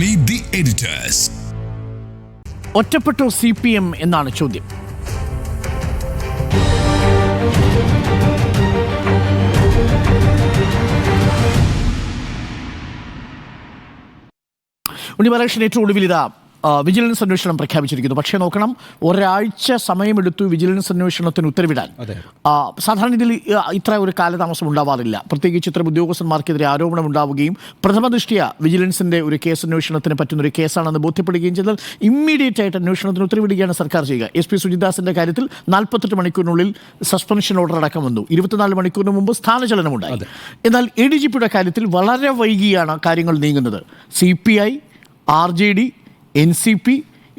Meet the editors. ഒറ്റപ്പെട്ടോ CPM എന്നാണ് ചോദ്യം. ഉണ്ണിബാലകൃഷ്ണൻ ഏറ്റവും ഒടുവിൽ ഇതാ വിജിലൻസ് അന്വേഷണം പ്രഖ്യാപിച്ചിരിക്കുന്നു. പക്ഷേ നോക്കണം, ഒരാഴ്ച സമയമെടുത്തു വിജിലൻസ് അന്വേഷണത്തിന് ഉത്തരവിടാൻ. സാധാരണ രീതിയിൽ ഇത്ര ഒരു കാലതാമസം ഉണ്ടാവാറില്ല. പ്രത്യേകിച്ച് ഇത്തരം ഉദ്യോഗസ്ഥന്മാർക്കെതിരെ ആരോപണം ഉണ്ടാവുകയും പ്രഥമ ദൃഷ്ട്യാ വിജിലൻസിന്റെ ഒരു കേസ് അന്വേഷണത്തിന് പറ്റുന്ന ഒരു കേസാണെന്ന് ബോധ്യപ്പെടുകയും ചെയ്താൽ ഇമ്മീഡിയറ്റ് ആയിട്ട് അന്വേഷണത്തിന് ഉത്തരവിടുകയാണ് സർക്കാർ ചെയ്യുക. SP സുജിദാസിന്റെ കാര്യത്തിൽ 48 മണിക്കൂറിനുള്ളിൽ സസ്പെൻഷൻ ഓർഡർ അടക്കം വന്നു. 24 മണിക്കൂറിന് മുമ്പ് സ്ഥാനചലനമുണ്ടായി. എന്നാൽ ADGPയുടെ കാര്യത്തിൽ വളരെ വൈകിയാണ് കാര്യങ്ങൾ നീങ്ങുന്നത്. CPI, RJD, NCP,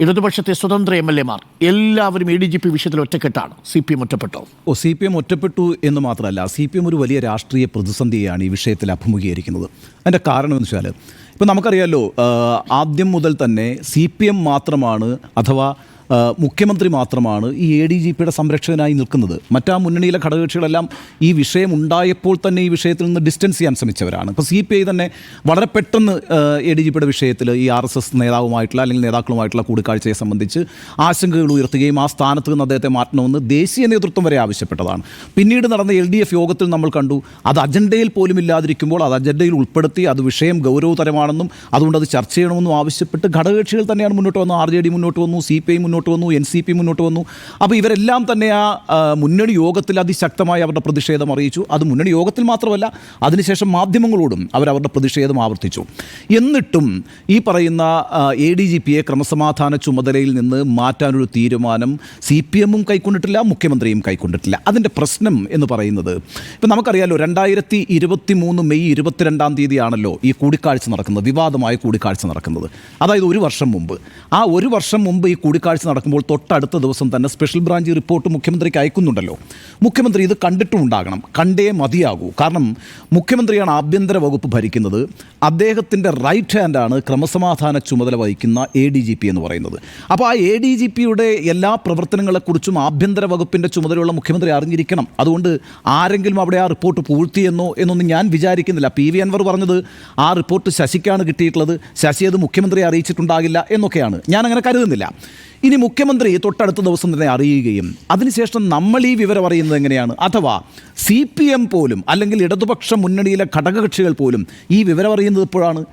ഇടതുപക്ഷത്തെ സ്വതന്ത്ര MLA മാർ എല്ലാവരും ADGP വിഷയത്തിൽ ഒറ്റക്കെട്ടാണ്. CPM ഒറ്റപ്പെട്ടോ? CPM ഒറ്റപ്പെട്ടു എന്ന് മാത്രമല്ല, CPM ഒരു വലിയ രാഷ്ട്രീയ പ്രതിസന്ധിയാണ് ഈ വിഷയത്തിൽ അഭിമുഖീകരിക്കുന്നത്. അതിൻ്റെ കാരണം എന്ന് വെച്ചാൽ, ഇപ്പം നമുക്കറിയാമല്ലോ, ആദ്യം മുതൽ തന്നെ CPM മാത്രമാണ്, അഥവാ മുഖ്യമന്ത്രി മാത്രമാണ് ഈ ADGPയുടെ സംരക്ഷകനായി നിൽക്കുന്നത്. മറ്റാ മുന്നണിയിലെ ഘടകകക്ഷികളെല്ലാം ഈ വിഷയം ഉണ്ടായപ്പോൾ തന്നെ ഈ വിഷയത്തിൽ നിന്ന് ഡിസ്റ്റൻസ് ചെയ്യാൻ ശ്രമിച്ചവരാണ്. ഇപ്പോൾ CPI തന്നെ വളരെ പെട്ടെന്ന് ADGPയുടെ വിഷയത്തിൽ ഈ RSS നേതാവുമായിട്ടുള്ള അല്ലെങ്കിൽ നേതാക്കളുമായിട്ടുള്ള കൂടിക്കാഴ്ചയെ സംബന്ധിച്ച് ആശങ്കകൾ ഉയർത്തുകയും ആ സ്ഥാനത്ത് നിന്ന് അദ്ദേഹത്തെ മാറ്റണമെന്ന് ദേശീയ നേതൃത്വം വരെ ആവശ്യപ്പെട്ടതാണ്. പിന്നീട് നടന്ന LDF യോഗത്തിൽ നമ്മൾ കണ്ടു, അത് അജണ്ടയിൽ പോലും ഇല്ലാതിരിക്കുമ്പോൾ അത് അജണ്ടയിൽ ഉൾപ്പെടുത്തി അത് വിഷയം ഗൗരവതരമാണെന്നും അതുകൊണ്ട് അത് ചർച്ച ചെയ്യണമെന്നും ആവശ്യപ്പെട്ട് ഘടകകക്ഷികൾ തന്നെയാണ് മുന്നോട്ട് വന്നത്. RJD മുന്നോട്ട് വന്നു, CPI മുന്നോട്ട് വന്നു, NCP മുന്നോട്ട് വന്നു. അപ്പോൾ ഇവരെല്ലാം തന്നെ ആ മുന്നണി യോഗത്തിൽ അതിശക്തമായി അവരുടെ പ്രതിഷേധം അറിയിച്ചു. അത് മുന്നണി യോഗത്തിൽ മാത്രമല്ല, അതിനുശേഷം മാധ്യമങ്ങളോടും അവരവരുടെ പ്രതിഷേധം ആവർത്തിച്ചു. എന്നിട്ടും ഈ പറയുന്ന ADGPയെ ക്രമസമാധാന ചുമതലയിൽ നിന്ന് മാറ്റാനൊരു തീരുമാനം CPM കൈക്കൊണ്ടിട്ടില്ല, മുഖ്യമന്ത്രിയും കൈക്കൊണ്ടിട്ടില്ല. അതിൻ്റെ പ്രശ്നം എന്ന് പറയുന്നത്, ഇപ്പം നമുക്കറിയാമല്ലോ, 2023 മെയ് 22 ഈ കൂടിക്കാഴ്ച നടക്കുന്നത്, വിവാദമായ കൂടിക്കാഴ്ച നടക്കുന്നത്. അതായത് ഒരു വർഷം മുമ്പ്. ആ ഒരു വർഷം മുമ്പ് ഈ കൂടിക്കാഴ്ച നടക്കുമ്പോൾ തൊട്ടടുത്ത ദിവസം തന്നെ സ്പെഷ്യൽ ബ്രാഞ്ച് റിപ്പോർട്ട് മുഖ്യമന്ത്രിക്ക് അയക്കുന്നുണ്ടല്ലോ. മുഖ്യമന്ത്രി ഇത് കണ്ടിട്ടും ഉണ്ടാകണം, കണ്ടേ മതിയാകൂ. കാരണം മുഖ്യമന്ത്രിയാണ് ആഭ്യന്തര വകുപ്പ് ഭരിക്കുന്നത്. അദ്ദേഹത്തിൻ്റെ റൈറ്റ് ഹാൻഡാണ് ക്രമസമാധാന ചുമതല വഹിക്കുന്ന ADGP എന്ന് പറയുന്നത്. അപ്പോൾ ആ ADGPയുടെ എല്ലാ പ്രവർത്തനങ്ങളെക്കുറിച്ചും ആഭ്യന്തര വകുപ്പിൻ്റെ ചുമതലയുള്ള മുഖ്യമന്ത്രി അറിഞ്ഞിരിക്കണം. അതുകൊണ്ട് ആരെങ്കിലും അവിടെ ആ റിപ്പോർട്ട് പൂഴ്ത്തിയെന്നോ എന്നൊന്നും ഞാൻ വിചാരിക്കുന്നില്ല. PV അൻവർ പറഞ്ഞത് ആ റിപ്പോർട്ട് ശശിക്കാണ് കിട്ടിയിട്ടുള്ളത്, ശശി അത് മുഖ്യമന്ത്രിയെ അറിയിച്ചിട്ടുണ്ടാകില്ല എന്നൊക്കെയാണ്. ഞാൻ അങ്ങനെ കരുതുന്നില്ല. ഇനി മുഖ്യമന്ത്രി തൊട്ടടുത്ത ദിവസം തന്നെ അറിയുകയും അതിനുശേഷം നമ്മൾ ഈ വിവരം അറിയുന്നത് എങ്ങനെയാണ്? അഥവാ CPM പോലും, അല്ലെങ്കിൽ ഇടതുപക്ഷ മുന്നണിയിലെ ഘടകകക്ഷികൾ പോലും ഈ വിവരം അറിയുന്നത് എപ്പോഴാണ്?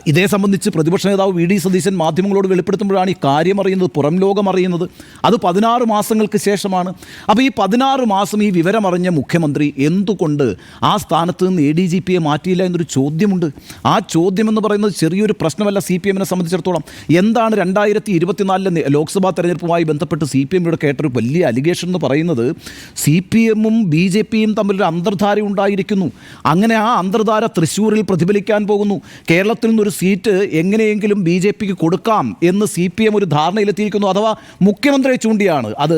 ഇതേ സംബന്ധിച്ച് പ്രതിപക്ഷ നേതാവ് VD സതീശൻ മാധ്യമങ്ങളോട് വെളിപ്പെടുത്തുമ്പോഴാണ് ഈ കാര്യം അറിയുന്നത്, പുറം ലോകം അറിയുന്നത്. അത് 16 മാസങ്ങൾക്ക് ശേഷമാണ്. അപ്പോൾ ഈ 16 മാസം ഈ വിവരമറിഞ്ഞ മുഖ്യമന്ത്രി എന്തുകൊണ്ട് ആ സ്ഥാനത്ത് നിന്ന് ADGPയെ മാറ്റിയില്ല എന്നൊരു ചോദ്യമുണ്ട്. ആ ചോദ്യം എന്ന് പറയുന്നത് ചെറിയൊരു പ്രശ്നമല്ല CPMനെ സംബന്ധിച്ചിടത്തോളം. എന്താണ് 2024 ലോക്സഭാ തെരഞ്ഞെടുപ്പുമായി ബന്ധപ്പെട്ട് CPM ഇവിടെ കേട്ടൊരു വലിയ അലിഗേഷൻ എന്ന് പറയുന്നത്, CPMഉം BJPയും തമ്മിലൊരു അന്തർധാര ഉണ്ടായിരിക്കുന്നു. അങ്ങനെ ആ അന്തർധാര തൃശ്ശൂരിൽ പ്രതിഫലിക്കാൻ പോകുന്നു. കേരളത്തിൽ ഒരു സീറ്റ് എങ്ങനെയെങ്കിലും BJPക്ക് കൊടുക്കാം എന്ന് CPM ഒരു ധാരണയിലെത്തിയിരിക്കുന്നു. അഥവാ മുഖ്യമന്ത്രിയെ ചൂണ്ടിയാണ് അത്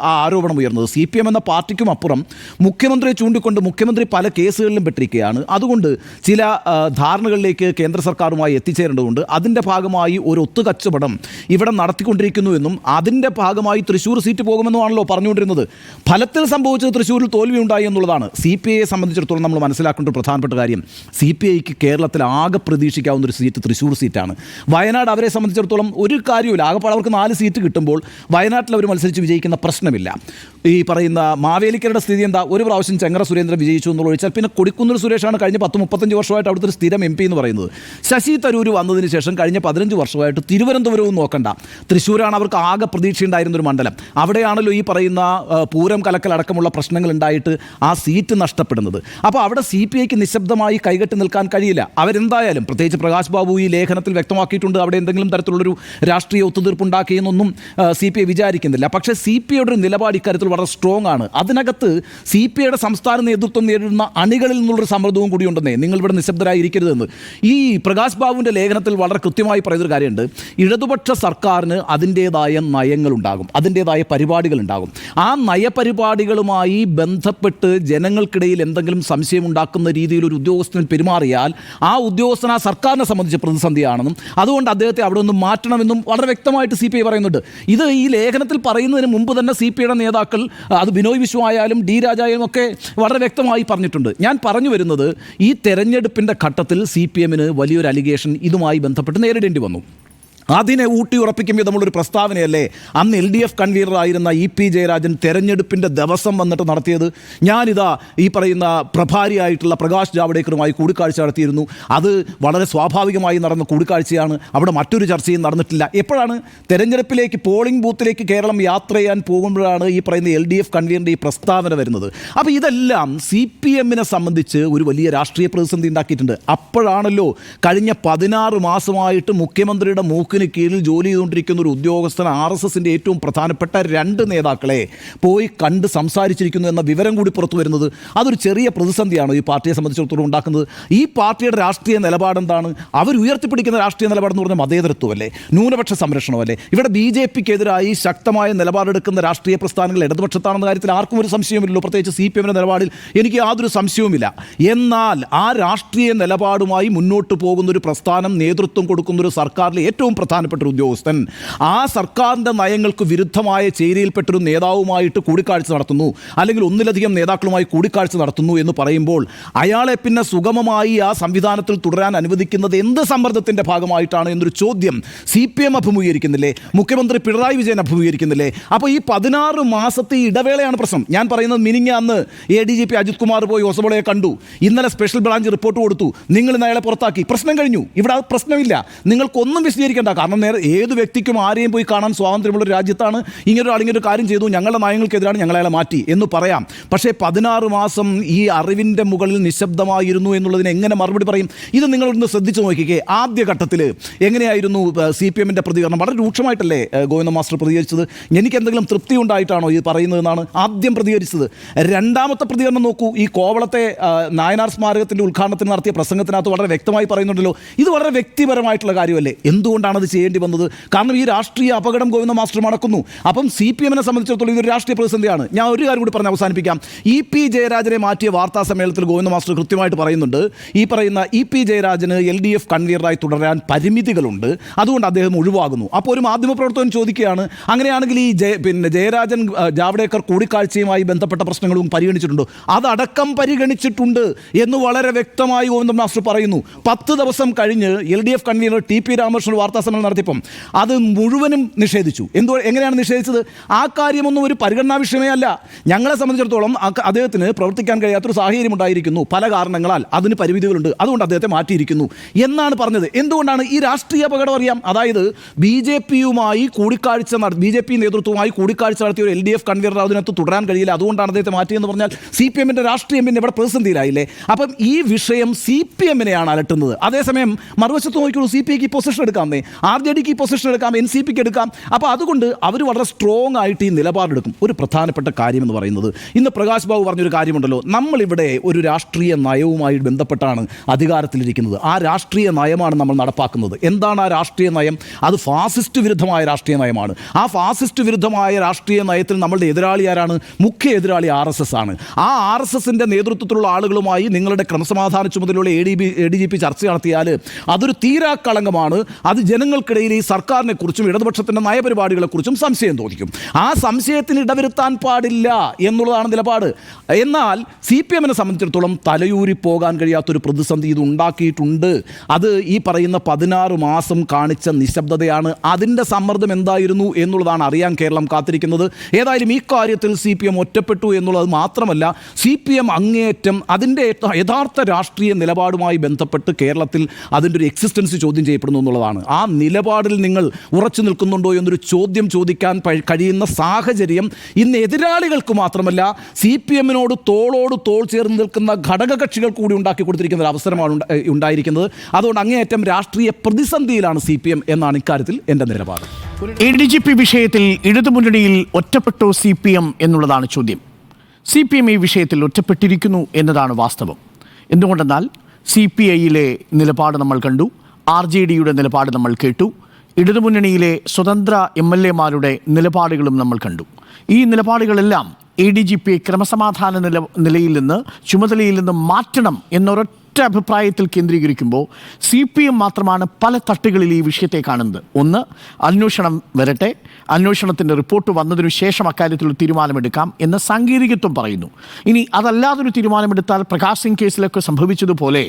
ആ ആരോപണം ഉയർന്നത്. CPM എന്ന പാർട്ടിക്കും അപ്പുറം മുഖ്യമന്ത്രിയെ ചൂണ്ടിക്കൊണ്ട് മുഖ്യമന്ത്രി പല കേസുകളിലും പെട്ടിരിക്കുകയാണ്. അതുകൊണ്ട് ചില ധാരണകളിലേക്ക് കേന്ദ്ര സർക്കാരുമായി എത്തിച്ചേരേണ്ടതുണ്ട്. അതിൻ്റെ ഭാഗമായി ഒരു ഒത്തുകച്ചവടം ഇവിടെ നടത്തിക്കൊണ്ടിരിക്കുന്നു എന്നും അതിൻ്റെ ഭാഗമായി തൃശ്ശൂർ സീറ്റ് പോകുമെന്നുമാണല്ലോ പറഞ്ഞുകൊണ്ടിരുന്നത്. ഫലത്തിൽ സംഭവിച്ചത് തൃശ്ശൂരിൽ തോൽവി ഉണ്ടായി എന്നുള്ളതാണ്. CPIയെ സംബന്ധിച്ചിടത്തോളം നമ്മൾ മനസ്സിലാക്കേണ്ട ഒരു പ്രധാനപ്പെട്ട കാര്യം, CPIക്ക് കേരളത്തിൽ ആകെ പ്രതീക്ഷിക്കാവുന്ന ഒരു സീറ്റ് തൃശ്ശൂർ സീറ്റാണ്. വയനാട് അവരെ സംബന്ധിച്ചിടത്തോളം ഒരു കാര്യമില്ല. ആകെപ്പാടെ അവർക്ക് 4 സീറ്റ് കിട്ടുമ്പോൾ വയനാട്ടിൽ അവർ മത്സരിച്ച് വിജയിക്കുന്ന പ്രശ്നമില്ല. ഈ പറയുന്ന മാവേലിക്കരുടെ സ്ഥിതി എന്താ? ഒരു പ്രാവശ്യം ചെങ്ങറ സുരേന്ദ്രൻ വിജയിച്ചു എന്നുള്ള ഒഴിച്ചാൽ പിന്നെ കൊടിക്കുന്നിൽ സുരേഷാണ് കഴിഞ്ഞ 10-35 വർഷമായിട്ട് അവിടുത്തെ ഒരു സ്ഥിരം MP എന്ന് പറയുന്നത്. ശശി തരൂർ വന്നതിന് ശേഷം കഴിഞ്ഞ 15 വർഷമായിട്ട് തിരുവനന്തപുരവും നോക്കണ്ട, തൃശ്ശൂരാണ് അവർക്ക് ആകെ പ്രതീക്ഷയുണ്ടായിരുന്നൊരു മണ്ഡലം. അവിടെയാണല്ലോ ഈ പറയുന്ന പൂരം കലക്കലടക്കമുള്ള പ്രശ്നങ്ങൾ ഉണ്ടായിട്ട് ആ സീറ്റ് നഷ്ടപ്പെടുന്നത്. അപ്പോൾ അവിടെ CPIക്ക് നിശബ്ദമായി കൈകെട്ടി നിൽക്കാൻ കഴിയില്ല. അവരെന്തായാലും, പ്രത്യേകിച്ച് പ്രകാശ് ബാബു ഈ ലേഖനത്തിൽ വ്യക്തമാക്കിയിട്ടുണ്ട്, അവിടെ എന്തെങ്കിലും തരത്തിലുള്ളൊരു രാഷ്ട്രീയ ഒത്തുതീർപ്പുണ്ടാക്കിയെന്നൊന്നും CPI വിചാരിക്കുന്നില്ല. പക്ഷേ CPIയുടെ ഒരു നിലപാട് ഇക്കാര്യത്തിൽ വളരെ സ്ട്രോങ് ആണ്. അതിനകത്ത് CPIയുടെ സംസ്ഥാന നേതൃത്വം നേരിടുന്ന അണികളിൽ നിന്നുള്ളൊരു സമ്മർദ്ദവും കൂടി ഉണ്ടെന്നേ, നിങ്ങളിവിടെ നിശബ്ദരായി ഇരിക്കരുതെന്ന്. ഈ പ്രകാശ് ബാബുവിൻ്റെ ലേഖനത്തിൽ വളരെ കൃത്യമായി പറയുന്നൊരു കാര്യമുണ്ട്. ഇടതുപക്ഷ സർക്കാരിന് അതിൻ്റേതായ നയങ്ങളുണ്ടാകും, അതിൻ്റേതായ പരിപാടികളുണ്ടാകും. ആ നയപരിപാടികളുമായി ബന്ധപ്പെട്ട് ജനങ്ങൾക്കിടയിൽ എന്തെങ്കിലും സംശയമുണ്ടാക്കുന്ന രീതിയിൽ ഒരു ഉദ്യോഗസ്ഥൻ പെരുമാറിയാൽ ആ ഉദ്യോഗസ്ഥൻ ആ സർക്കാർ സർക്കാരിനെ സംബന്ധിച്ച് പ്രതിസന്ധിയാണെന്നും അതുകൊണ്ട് അദ്ദേഹത്തെ അവിടെ നിന്ന് മാറ്റണമെന്നും വളരെ വ്യക്തമായിട്ട് CPI പറയുന്നുണ്ട്. ഇത് ഈ ലേഖനത്തിൽ പറയുന്നതിന് മുമ്പ് തന്നെ CPIയുടെ നേതാക്കൾ, അത് ബിനോയ് വിശ്വം ആയാലും ഡി രാജായാലും ഒക്കെ വളരെ വ്യക്തമായി പറഞ്ഞിട്ടുണ്ട്. ഞാൻ പറഞ്ഞു വരുന്നത്, ഈ തെരഞ്ഞെടുപ്പിൻ്റെ ഘട്ടത്തിൽ CPMന് വലിയൊരു അലിഗേഷൻ ഇതുമായി ബന്ധപ്പെട്ട് നേരിടേണ്ടി വന്നു. അതിനെ ഊട്ടി ഉറപ്പിക്കും വിധമുള്ളൊരു പ്രസ്താവനയല്ലേ അന്ന് LDF കൺവീനറായിരുന്ന EP ജയരാജൻ തെരഞ്ഞെടുപ്പിൻ്റെ ദിവസം വന്നിട്ട് നടത്തിയത്. ഞാനിതാ ഈ പറയുന്ന പ്രഭാരിയായിട്ടുള്ള പ്രകാശ് ജാവ്ദേക്കറുമായി കൂടിക്കാഴ്ച നടത്തിയിരുന്നു. അത് വളരെ സ്വാഭാവികമായി നടന്ന കൂടിക്കാഴ്ചയാണ്. അവിടെ മറ്റൊരു ചർച്ചയും നടന്നിട്ടില്ല. എപ്പോഴാണ് തെരഞ്ഞെടുപ്പിലേക്ക്, പോളിംഗ് ബൂത്തിലേക്ക് കേരളം യാത്ര ചെയ്യാൻ പോകുമ്പോഴാണ് ഈ പറയുന്ന LDF കൺവീനറിൻ്റെ ഈ പ്രസ്താവന വരുന്നത്. അപ്പോൾ ഇതെല്ലാം CPMനെ സംബന്ധിച്ച് ഒരു വലിയ രാഷ്ട്രീയ പ്രതിസന്ധി ഉണ്ടാക്കിയിട്ടുണ്ട്. അപ്പോഴാണല്ലോ കഴിഞ്ഞ 16 മാസമായിട്ട് മുഖ്യമന്ത്രിയുടെ മൂക്കിന് കീഴിൽ ജോലി ചെയ്തുകൊണ്ടിരിക്കുന്ന ഒരു ഉദ്യോഗസ്ഥൻ RSSൻ്റെ ഏറ്റവും പ്രധാനപ്പെട്ട 2 നേതാക്കളെ പോയി കണ്ട് സംസാരിച്ചിരിക്കുന്നു എന്ന വിവരം കൂടി പുറത്തു വരുന്നത്. അതൊരു ചെറിയ പ്രതിസന്ധിയാണോ ഈ പാർട്ടിയെ സംബന്ധിച്ചിടത്തോളം ഉണ്ടാക്കുന്നത്? ഈ പാർട്ടിയുടെ രാഷ്ട്രീയ നിലപാടെന്താണ്? അവർ ഉയർത്തിപ്പിടിക്കുന്ന രാഷ്ട്രീയ നിലപാടെന്ന് പറഞ്ഞാൽ മതേതരത്വമല്ലേ, ന്യൂനപക്ഷ സംരക്ഷണമല്ലേ? ഇവിടെ BJPക്കെതിരായി ശക്തമായ നിലപാടെടുക്കുന്ന രാഷ്ട്രീയ പ്രസ്ഥാനങ്ങൾ ഇടതുപക്ഷത്താണെന്ന കാര്യത്തിൽ ആർക്കും ഒരു സംശയമില്ലല്ലോ. പ്രത്യേകിച്ച് CPMൻ്റെ നിലപാടിൽ എനിക്ക് യാതൊരു സംശയവുമില്ല. എന്നാൽ ആ രാഷ്ട്രീയ നിലപാടുമായി മുന്നോട്ട് പോകുന്ന ഒരു പ്രസ്ഥാനം, നേതൃത്വം കൊടുക്കുന്ന ഒരു സർക്കാരിലെ ഏറ്റവും പ്രധാനപ്പെട്ട ഒരു ഉദ്യോഗസ്ഥൻ ആ സർക്കാരിൻ്റെ നയങ്ങൾക്ക് വിരുദ്ധമായ ചേരിയിൽപ്പെട്ടൊരു നേതാവുമായിട്ട് കൂടിക്കാഴ്ച നടത്തുന്നു, അല്ലെങ്കിൽ ഒന്നിലധികം നേതാക്കളുമായി കൂടിക്കാഴ്ച നടത്തുന്നു എന്ന് പറയുമ്പോൾ അയാളെ പിന്നെ സുഗമമായി ആ സംവിധാനത്തിൽ തുടരാൻ അനുവദിക്കുന്നത് എന്ത് സമ്മർദ്ദത്തിൻ്റെ ഭാഗമായിട്ടാണ് എന്നൊരു ചോദ്യം CPM അഭിമുഖീകരിക്കുന്നില്ലേ? മുഖ്യമന്ത്രി പിണറായി വിജയൻ അഭിമുഖീകരിക്കുന്നില്ലേ? അപ്പോൾ ഈ 16 മാസത്തെ ഇടവേളയാണ് പ്രശ്നം. ഞാൻ പറയുന്നത്, മിനിങ്ങാന്ന് ADGP അജിത് കുമാർ പോയി ഒസബോളയെ കണ്ടു, ഇന്നലെ സ്പെഷ്യൽ ബ്രാഞ്ച് റിപ്പോർട്ട് കൊടുത്തു, നിങ്ങൾ ഇന്ന് അയാളെ പുറത്താക്കി, പ്രശ്നം കഴിഞ്ഞു. ഇവിടെ അത് പ്രശ്നമില്ല. നിങ്ങൾക്കൊന്നും വിശദീകരിക്കേണ്ട. കാരണം ഏത് വ്യക്തിക്കും ആരെയും പോയി കാണാൻ സ്വാതന്ത്ര്യമുള്ള രാജ്യത്താണ്. ഇങ്ങനൊരു കാര്യം ചെയ്തു, ഞങ്ങളുടെ നയങ്ങൾക്കെതിരാണ്, ഞങ്ങളയാളെ മാറ്റി എന്ന് പറയാം. പക്ഷേ 16 മാസം ഈ അറിവിൻ്റെ മുകളിൽ നിശബ്ദമായിരുന്നു എന്നുള്ളതിന് എങ്ങനെ മറുപടി പറയും? ഇത് നിങ്ങളൊന്ന് ശ്രദ്ധിച്ചു നോക്കിക്കേ. ആദ്യഘട്ടത്തിൽ എങ്ങനെയായിരുന്നു CPMൻ്റെ പ്രതികരണം? വളരെ രൂക്ഷമായിട്ടല്ലേ ഗോവിന്ദ മാസ്റ്റർ പ്രതികരിച്ചത്? എനിക്ക് എന്തെങ്കിലും തൃപ്തി ഉണ്ടായിട്ടാണോ ഇത് പറയുന്നതെന്നാണ് ആദ്യം പ്രതികരിച്ചത്. രണ്ടാമത്തെ പ്രതികരണം നോക്കൂ. ഈ കോവളത്തെ നായനാർ സ്മാരകത്തിൻ്റെ ഉദ്ഘാടനത്തിന് നടത്തിയ പ്രസംഗത്തിനകത്ത് വളരെ വ്യക്തമായി പറയുന്നുണ്ടല്ലോ, ഇത് വളരെ വ്യക്തിപരമായിട്ടുള്ള കാര്യമല്ലേ. എന്തുകൊണ്ടാണ് അത് ചെയ്യേണ്ടി വന്നത്? കാരണം ഈ രാഷ്ട്രീയ അപകടം ഗോവിന്ദ മാസ്റ്റർ മടക്കുന്നു. അപ്പം CPMനെ സംബന്ധിച്ചിടത്തോളം ഇതൊരു രാഷ്ട്രീയ പ്രതിസന്ധിയാണ്. ഞാൻ ഒരു കാര്യം കൂടി പറഞ്ഞ് അവസാനിപ്പിക്കാം. EP ജയരാജനെ മാറ്റിയ വാർത്താ സമ്മേളനത്തിൽ ഗോവിന്ദ മാസ്റ്റർ കൃത്യമായിട്ട് പറയുന്നുണ്ട്, ഈ പറയുന്ന EP ജയരാജന് LDF കൺവീനറായി തുടരാൻ പരിമിതികളുണ്ട്, അതുകൊണ്ട് അദ്ദേഹം ഒഴിവാകുന്നു. അപ്പോൾ ഒരു മാധ്യമപ്രവർത്തകൻ ചോദിക്കുകയാണ്, അങ്ങനെയാണെങ്കിൽ ഈ ജയരാജൻ ജാവ്ദേക്കർ കൂടിക്കാഴ്ചയുമായി ബന്ധപ്പെട്ട പ്രശ്നങ്ങളും പരിഗണിച്ചിട്ടുണ്ടോ? അതടക്കം പരിഗണിച്ചിട്ടുണ്ട് എന്ന് വളരെ വ്യക്തമായി ഗോവിന്ദ മാസ്റ്റർ പറയുന്നു. 10 ദിവസം കഴിഞ്ഞ് LDF കൺവീനർ TP രാമകൃഷ്ണൻ വാർത്താ സമ്മേളനം നടത്തിയപ്പം അത് മുഴുവനും നിഷേധിച്ചു. എങ്ങനെയാണ് നിഷേധിച്ചത്? ആ കാര്യമൊന്നും ഒരു പരിഗണനാ വിഷയമേ അല്ല. ഞങ്ങളെ സംബന്ധിച്ചിടത്തോളം അദ്ദേഹത്തിന് പ്രവർത്തിക്കാൻ കഴിയാത്തൊരു സാഹചര്യം ഉണ്ടായിരിക്കുന്നു, പല കാരണങ്ങളാൽ അതിന് പരിമിതികളുണ്ട്, അതുകൊണ്ട് അദ്ദേഹത്തെ മാറ്റിയിരിക്കുന്നു എന്നാണ് പറഞ്ഞത്. എന്തുകൊണ്ടാണ്? ഈ രാഷ്ട്രീയ അപകടം അറിയാം. അതായത് BJP നേതൃത്വവുമായി കൂടിക്കാഴ്ച നടത്തിയ ഒരു LDF കൺവീനർ അതിനകത്ത് തുടരാൻ കഴിയില്ല, അതുകൊണ്ടാണ് അദ്ദേഹത്തെ മാറ്റിയെന്ന് പറഞ്ഞാൽ CPMൻ്റെ രാഷ്ട്രീയം പിന്നെ ഇവിടെ പ്രതിസന്ധിയിലായില്ലേ? അപ്പം ഈ വിഷയം CPMനെയാണ് അലട്ടുന്നത്. അതേസമയം മറുവശത്ത് നോക്കിയുള്ളൂ, CPIക്ക് പൊസിഷൻ എടുക്കാമെന്നേ, RJDക്ക് പൊസിഷൻ എടുക്കാം, NCPക്ക് എടുക്കാം. അപ്പോൾ അതുകൊണ്ട് അവർ വളരെ സ്ട്രോങ് ആയിട്ട് ഈ നിലപാടെടുക്കും. ഒരു പ്രധാനപ്പെട്ട കാര്യം എന്ന് പറയുന്നത്, ഇന്ന് പ്രകാശ് ബാബു പറഞ്ഞൊരു കാര്യമുണ്ടല്ലോ, നമ്മളിവിടെ ഒരു രാഷ്ട്രീയ നയവുമായി ബന്ധപ്പെട്ടാണ് അധികാരത്തിലിരിക്കുന്നത്. ആ രാഷ്ട്രീയ നയമാണ് നമ്മൾ നടപ്പാക്കുന്നത്. എന്താണ് ആ രാഷ്ട്രീയ നയം? അത് ഫാസിസ്റ്റ് വിരുദ്ധമായ രാഷ്ട്രീയ നയമാണ്. ആ ഫാസിസ്റ്റ് വിരുദ്ധമായ രാഷ്ട്രീയ നയത്തിൽ നമ്മളുടെ എതിരാളി ആരാണ്? മുഖ്യ എതിരാളി RSS ആണ്. ആ RSSൻ്റെ നേതൃത്വത്തിലുള്ള ആളുകളുമായി നിങ്ങളുടെ ക്രമസമാധാന ചുമതലയുള്ള ADGP ചർച്ച നടത്തിയാൽ അതൊരു തീരാക്കളങ്കമാണ്. അത് ജനങ്ങൾക്കിടയിൽ ഈ സർക്കാരിനെ കുറിച്ചും ഇടതുപക്ഷത്തിൻ്റെ നയപരിപാടികളെക്കുറിച്ചും സംശയം തോന്നിക്കും. ആ സംശയത്തിന് ഇടവരുത്താൻ പാടില്ല എന്നുള്ളതാണ് നിലപാട്. എന്നാൽ CPMനെ സംബന്ധിച്ചിടത്തോളം തലയൂരി പോകാൻ കഴിയാത്തൊരു പ്രതിസന്ധി ഇത് ഉണ്ടാക്കിയിട്ടുണ്ട്. അത് ഈ പറയുന്ന 16 മാസം കാണിച്ച നിശബ്ദതയാണ്. അതിൻ്റെ സമ്മർദ്ദം എന്തായിരുന്നു എന്നുള്ളതാണ് അറിയാൻ കേരളം കാത്തിരിക്കുന്നത്. ഏതായാലും ഈ കാര്യത്തിൽ CPM ഒറ്റപ്പെട്ടു എന്നുള്ളത് മാത്രമല്ല, CPM അങ്ങേയറ്റം അതിൻ്റെ യഥാർത്ഥ രാഷ്ട്രീയ നിലപാടുമായി ബന്ധപ്പെട്ട് കേരളത്തിൽ അതിൻ്റെ ഒരു എക്സിസ്റ്റൻസ് ചോദ്യം ചെയ്യപ്പെടുന്നു എന്നുള്ളതാണ്. ആ നിലപാടിൽ നിങ്ങൾ ഉറച്ചു നിൽക്കുന്നുണ്ടോ എന്നൊരു ചോദ്യം ചോദിക്കാൻ കഴിയുന്ന സാഹചര്യം ഇന്ന് എതിരാളികൾക്ക് മാത്രമല്ല, CPMനോട് തോളോട് തോൾ ചേർന്ന് നിൽക്കുന്ന ഘടകകക്ഷികൾ കൂടി ഉണ്ടാക്കി കൊടുത്തിരിക്കുന്ന ഒരു അവസരമാണ് ഉണ്ടായിരിക്കുന്നത്. അതുകൊണ്ട് അങ്ങേയറ്റം രാഷ്ട്രീയ പ്രതിസന്ധിയിലാണ് CPM എന്നാണ് ഇക്കാര്യത്തിൽ എൻ്റെ നിലപാട്. ADGP വിഷയത്തിൽ ഇടതുമുന്നണിയിൽ ഒറ്റപ്പെട്ടോ CPM എന്നുള്ളതാണ് ചോദ്യം. CPM ഈ വിഷയത്തിൽ ഒറ്റപ്പെട്ടിരിക്കുന്നു എന്നതാണ് വാസ്തവം. എന്തുകൊണ്ടെന്നാൽ CPIയിലെ നിലപാട് നമ്മൾ കണ്ടു, RJDയുടെ നിലപാട് നമ്മൾ കേട്ടു, ഇടതുമുന്നണിയിലെ സ്വതന്ത്ര MLAമാരുടെ നിലപാടുകളും നമ്മൾ കണ്ടു. ഈ നിലപാടുകളെല്ലാം ADGP ക്രമസമാധാന നിലയിൽ നിന്ന്, ചുമതലയിൽ നിന്ന് മാറ്റണം എന്നൊരൊറ്റ ഒരൊറ്റ അഭിപ്രായത്തിൽ കേന്ദ്രീകരിക്കുമ്പോൾ CPM മാത്രമാണ് പല തട്ടുകളിൽ ഈ വിഷയത്തെ കാണുന്നത്. ഒന്ന്, അന്വേഷണം വരട്ടെ, അന്വേഷണത്തിൻ്റെ റിപ്പോർട്ട് വന്നതിനു ശേഷം അക്കാര്യത്തിൽ തീരുമാനമെടുക്കാം എന്ന സാങ്കേതികത്വം പറയുന്നു. ഇനി അതല്ലാതൊരു തീരുമാനമെടുത്താൽ പ്രകാശ് സിംഗ് കേസിലൊക്കെ സംഭവിച്ചതുപോലെ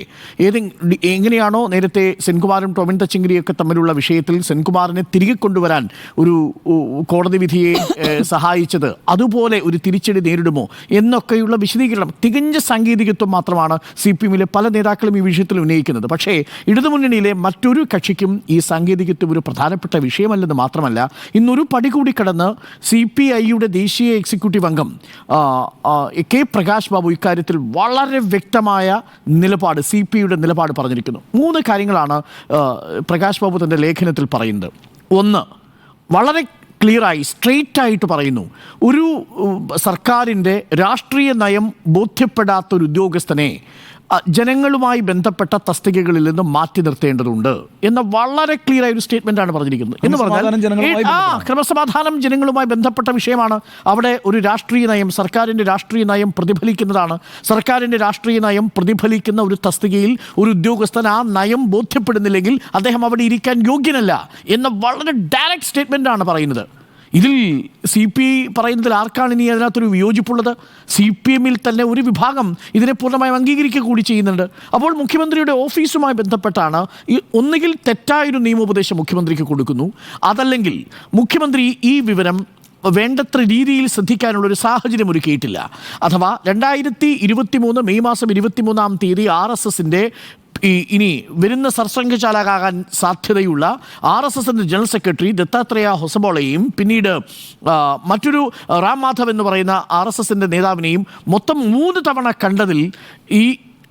എങ്ങനെയാണോ നേരത്തെ സെൻകുമാറും ടോമിൻ തച്ചങ്കരിയൊക്കെ തമ്മിലുള്ള വിഷയത്തിൽ സെൻകുമാറിനെ തിരികെ കൊണ്ടുവരാൻ ഒരു കോടതി വിധിയെ സഹായിച്ചത്, അതുപോലെ ഒരു തിരിച്ചടി നേരിടുമോ എന്നൊക്കെയുള്ള വിശദീകരണം തികഞ്ഞ സാങ്കേതികത്വം മാത്രമാണ് CPM-ലെ പല നേതാക്കളും ഈ വിഷയത്തിൽ ഉന്നയിക്കുന്നത്. പക്ഷേ ഇടതുമുന്നണിയിലെ മറ്റൊരു കക്ഷിക്കും ഈ സാങ്കേതികത്വം ഒരു പ്രധാനപ്പെട്ട വിഷയമല്ലെന്ന് മാത്രമല്ല, ഇന്നൊരു പടി കൂടി കടന്ന് CPI-യുടെ ദേശീയ എക്സിക്യൂട്ടീവ് അംഗം കെ പ്രകാശ് ബാബു ഇക്കാര്യത്തിൽ വളരെ വ്യക്തമായ നിലപാട്, CPI-യുടെ നിലപാട് പറഞ്ഞിരിക്കുന്നു. 3 കാര്യങ്ങളാണ് പ്രകാശ് ബാബു തൻ്റെ ലേഖനത്തിൽ പറയുന്നത്. ഒന്ന്, വളരെ ക്ലിയറായി സ്ട്രെയിറ്റ് ആയിട്ട് പറയുന്നു, ഒരു സർക്കാരിൻ്റെ രാഷ്ട്രീയ നയം ബോധ്യപ്പെടാത്തൊരു ഉദ്യോഗസ്ഥനെ ജനങ്ങളുമായി ബന്ധപ്പെട്ട തസ്തികകളിൽ നിന്ന് മാറ്റി നിർത്തേണ്ടതുണ്ട് എന്ന വളരെ ക്ലിയർ ആയ ഒരു സ്റ്റേറ്റ്മെന്റ് ആണ് പറഞ്ഞിരിക്കുന്നത്. എന്ന് പറഞ്ഞാൽ ക്രമസമാധാനം ജനങ്ങളുമായി ബന്ധപ്പെട്ട വിഷയമാണ്. അവിടെ ഒരു രാഷ്ട്രീയ നയം, സർക്കാരിൻ്റെ രാഷ്ട്രീയ നയം പ്രതിഫലിക്കുന്നതാണ്. സർക്കാരിൻ്റെ രാഷ്ട്രീയ നയം പ്രതിഫലിക്കുന്ന ഒരു തസ്തികയിൽ ഒരു ഉദ്യോഗസ്ഥൻ ആ നയം ബോധ്യപ്പെടുന്നില്ലെങ്കിൽ അദ്ദേഹം അവിടെ ഇരിക്കാൻ യോഗ്യനല്ല എന്ന വളരെ ഡയറക്റ്റ് സ്റ്റേറ്റ്മെന്റ് ആണ് പറയുന്നത്. ഇതിൽ CPI പറയുന്നതിൽ ആർക്കാണ് ഇനി അതിനകത്തൊരു വിയോജിപ്പുള്ളത്? CPM-ൽ തന്നെ ഒരു വിഭാഗം ഇതിനെ പൂർണ്ണമായും അംഗീകരിക്കുക കൂടി ചെയ്യുന്നുണ്ട്. അപ്പോൾ മുഖ്യമന്ത്രിയുടെ ഓഫീസുമായി ബന്ധപ്പെട്ടാണ് ഒന്നുകിൽ തെറ്റായൊരു നിയമോപദേശം മുഖ്യമന്ത്രിക്ക് കൊടുക്കുന്നു, അതല്ലെങ്കിൽ മുഖ്യമന്ത്രി ഈ വിവരം വേണ്ടത്ര രീതിയിൽ ശ്രദ്ധിക്കാനുള്ളൊരു സാഹചര്യം ഒരുക്കിയിട്ടില്ല. അഥവാ 2023 മെയ് മാസം 23-ാം തീയതി RSSൻ്റെ ഇനി വരുന്ന സർസംഘചാലകാകാൻ സാധ്യതയുള്ള RSSൻ്റെ ജനറൽ സെക്രട്ടറി ദത്താത്രേയ ഹൊസബോളയെയും പിന്നീട് മറ്റൊരു റാം മാധവ് എന്ന് പറയുന്ന RSSൻ്റെ നേതാവിനെയും മൊത്തം 3 തവണ കണ്ടതിൽ ഈ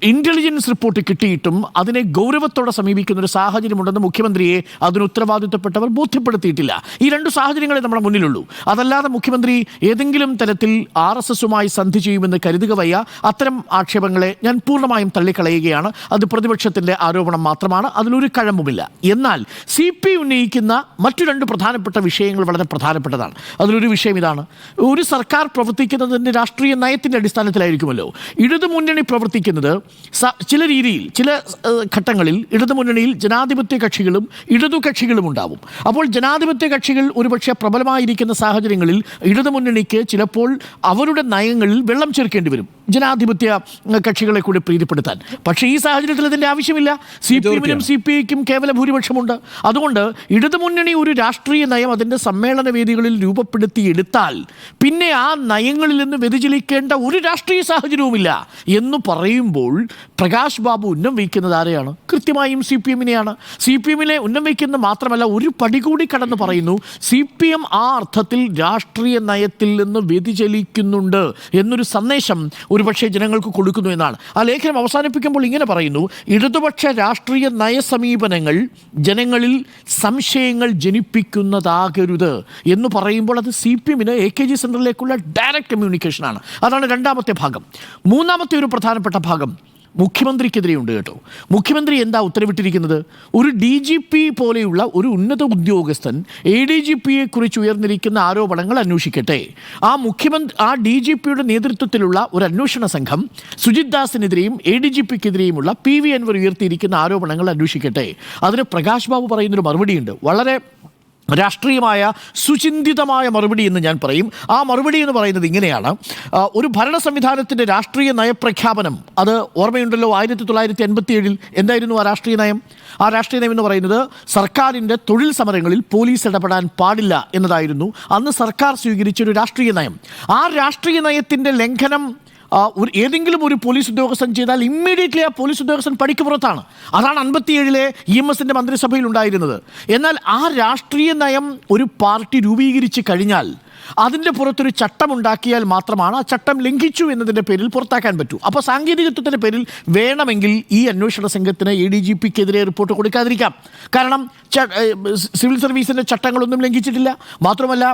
ഇൻ്റലിജൻസ് റിപ്പോർട്ട് കിട്ടിയിട്ടും അതിനെ ഗൗരവത്തോടെ സമീപിക്കുന്ന ഒരു സാഹചര്യമുണ്ടെന്ന് മുഖ്യമന്ത്രിയെ അതിന് ഉത്തരവാദിത്തപ്പെട്ടവർ ബോധ്യപ്പെടുത്തിയിട്ടില്ല. ഈ 2 സാഹചര്യങ്ങളെ നമ്മുടെ മുന്നിലുള്ളൂ. അതല്ലാതെ മുഖ്യമന്ത്രി ഏതെങ്കിലും തരത്തിൽ RSS-ഉമായി സന്ധി ചെയ്യുമെന്ന് കരുതുക വയ്യ. അത്തരം ആക്ഷേപങ്ങളെ ഞാൻ പൂർണ്ണമായും തള്ളിക്കളയുകയാണ്. അത് പ്രതിപക്ഷത്തിൻ്റെ ആരോപണം മാത്രമാണ്, അതിലൊരു കഴമ്പുമില്ല. എന്നാൽ CPI ഉന്നയിക്കുന്ന മറ്റു 2 പ്രധാനപ്പെട്ട വിഷയങ്ങൾ വളരെ പ്രധാനപ്പെട്ടതാണ്. അതിലൊരു വിഷയം ഇതാണ്, ഒരു സർക്കാർ പ്രവർത്തിക്കുന്നതിൻ്റെ രാഷ്ട്രീയ നയത്തിൻ്റെ അടിസ്ഥാനത്തിലായിരിക്കുമല്ലോ. ഇടതുമുന്നണി പ്രവർത്തിക്കുന്നത് ചില രീതിയിൽ, ചില ഘട്ടങ്ങളിൽ ഇടതുമുന്നണിയിൽ ജനാധിപത്യ കക്ഷികളും ഇടതു കക്ഷികളും ഉണ്ടാവും. അപ്പോൾ ജനാധിപത്യ കക്ഷികൾ ഒരുപക്ഷെ പ്രബലമായിരിക്കുന്ന സാഹചര്യങ്ങളിൽ ഇടതുമുന്നണിക്ക് ചിലപ്പോൾ അവരുടെ നയങ്ങളിൽ വെള്ളം ചേർക്കേണ്ടി വരും, ജനാധിപത്യ കക്ഷികളെ കൂടി പ്രീതിപ്പെടുത്താൻ. പക്ഷേ ഈ സാഹചര്യത്തിൽ അതിൻ്റെ ആവശ്യമില്ല. CPM-നും CPI-ക്കും കേവല ഭൂരിപക്ഷമുണ്ട്. അതുകൊണ്ട് ഇടതുമുന്നണി ഒരു രാഷ്ട്രീയ നയം അതിൻ്റെ സമ്മേളന വേദികളിൽ രൂപപ്പെടുത്തിയെടുത്താൽ പിന്നെ ആ നയങ്ങളിൽ നിന്ന് വ്യതിചലിക്കേണ്ട ഒരു രാഷ്ട്രീയ സാഹചര്യവുമില്ല എന്ന് പറയുമ്പോൾ പ്രകാശ് ബാബു ഉന്നം വയ്ക്കുന്നത് ആരെയാണ്? കൃത്യമായും CPM-നെയാണ്. CPM-നെ ഉന്നം വയ്ക്കുന്നത് മാത്രമല്ല, ഒരു പടി കൂടി കടന്ന് പറയുന്നു, CPM ആ അർത്ഥത്തിൽ രാഷ്ട്രീയ നയത്തിൽ നിന്ന് വ്യതിചലിക്കുന്നുണ്ട് എന്നൊരു സന്ദേശം ഒരുപക്ഷെ ജനങ്ങൾക്ക് കൊടുക്കുന്നു എന്നാണ്. ആ ലേഖനം അവസാനിപ്പിക്കുമ്പോൾ ഇങ്ങനെ പറയുന്നു, ഇടതുപക്ഷ രാഷ്ട്രീയ നയസമീപനങ്ങൾ ജനങ്ങളിൽ സംശയങ്ങൾ ജനിപ്പിക്കുന്നതാകരുത് എന്ന് പറയുമ്പോൾ അത് CPM-ന് AKG സെൻറ്ററിലേക്കുള്ള ഡയറക്റ്റ് കമ്മ്യൂണിക്കേഷനാണ്. അതാണ് 2ാമത്തെ ഭാഗം. 3ാമത്തെ ഒരു പ്രധാനപ്പെട്ട ഭാഗം മുഖ്യമന്ത്രിക്കെതിരെയുണ്ട് കേട്ടോ. മുഖ്യമന്ത്രി എന്താ ഉത്തരവിട്ടിരിക്കുന്നത്? ഒരു DGP പോലെയുള്ള ഒരു ഉന്നത ഉദ്യോഗസ്ഥൻ ADGPയെ കുറിച്ച് ഉയർന്നിരിക്കുന്ന ആരോപണങ്ങൾ അന്വേഷിക്കട്ടെ. ആ DGPയുടെ നേതൃത്വത്തിലുള്ള ഒരു അന്വേഷണ സംഘം സുജിത് ദാസിനെതിരെയും ADGPക്കെതിരെയുമുള്ള PV അൻവർ ഉയർത്തിയിരിക്കുന്ന ആരോപണങ്ങൾ അന്വേഷിക്കട്ടെ. അതിന് പ്രകാശ് ബാബു പറയുന്നൊരു മറുപടിയുണ്ട്, വളരെ രാഷ്ട്രീയമായ സുചിന്തിതമായ മറുപടി എന്ന് ഞാൻ പറയും. ആ മറുപടി എന്ന് പറയുന്നത് ഇങ്ങനെയാണ്, ഒരു ഭരണ സംവിധാനത്തിൻ്റെ രാഷ്ട്രീയ നയപ്രഖ്യാപനം, അത് ഓർമ്മയുണ്ടല്ലോ, 1987 എന്തായിരുന്നു ആ രാഷ്ട്രീയ നയം? ആ രാഷ്ട്രീയ നയം എന്ന് പറയുന്നത് സർക്കാരിൻ്റെ തൊഴിൽ സമരങ്ങളിൽ പോലീസ് ഇടപെടാൻ പാടില്ല എന്നതായിരുന്നു അന്ന് സർക്കാർ സ്വീകരിച്ചൊരു രാഷ്ട്രീയ നയം. ആ രാഷ്ട്രീയ നയത്തിൻ്റെ ലംഘനം ഏതെങ്കിലും ഒരു പോലീസ് ഉദ്യോഗസ്ഥൻ ചെയ്താൽ ഇമ്മീഡിയറ്റ്ലി ആ പോലീസ് ഉദ്യോഗസ്ഥൻ പടിക്ക് പുറത്താണ്. അതാണ് 57-ലെ EMS-ൻ്റെ മന്ത്രിസഭയിൽ ഉണ്ടായിരുന്നത്. എന്നാൽ ആ രാഷ്ട്രീയ നയം ഒരു പാർട്ടി രൂപീകരിച്ച് കഴിഞ്ഞാൽ അതിൻ്റെ പുറത്തൊരു ചട്ടമുണ്ടാക്കിയാൽ മാത്രമാണ് ആ ചട്ടം ലംഘിച്ചു എന്നതിൻ്റെ പേരിൽ പുറത്താക്കാൻ പറ്റൂ. അപ്പോൾ സാങ്കേതികത്വത്തിൻ്റെ പേരിൽ വേണമെങ്കിൽ ഈ അന്വേഷണ സംഘത്തിന് ADGPക്കെതിരെ റിപ്പോർട്ട് കൊടുക്കാതിരിക്കാം. കാരണം സിവിൽ സർവീസിൻ്റെ ചട്ടങ്ങളൊന്നും ലംഘിച്ചിട്ടില്ല. മാത്രമല്ല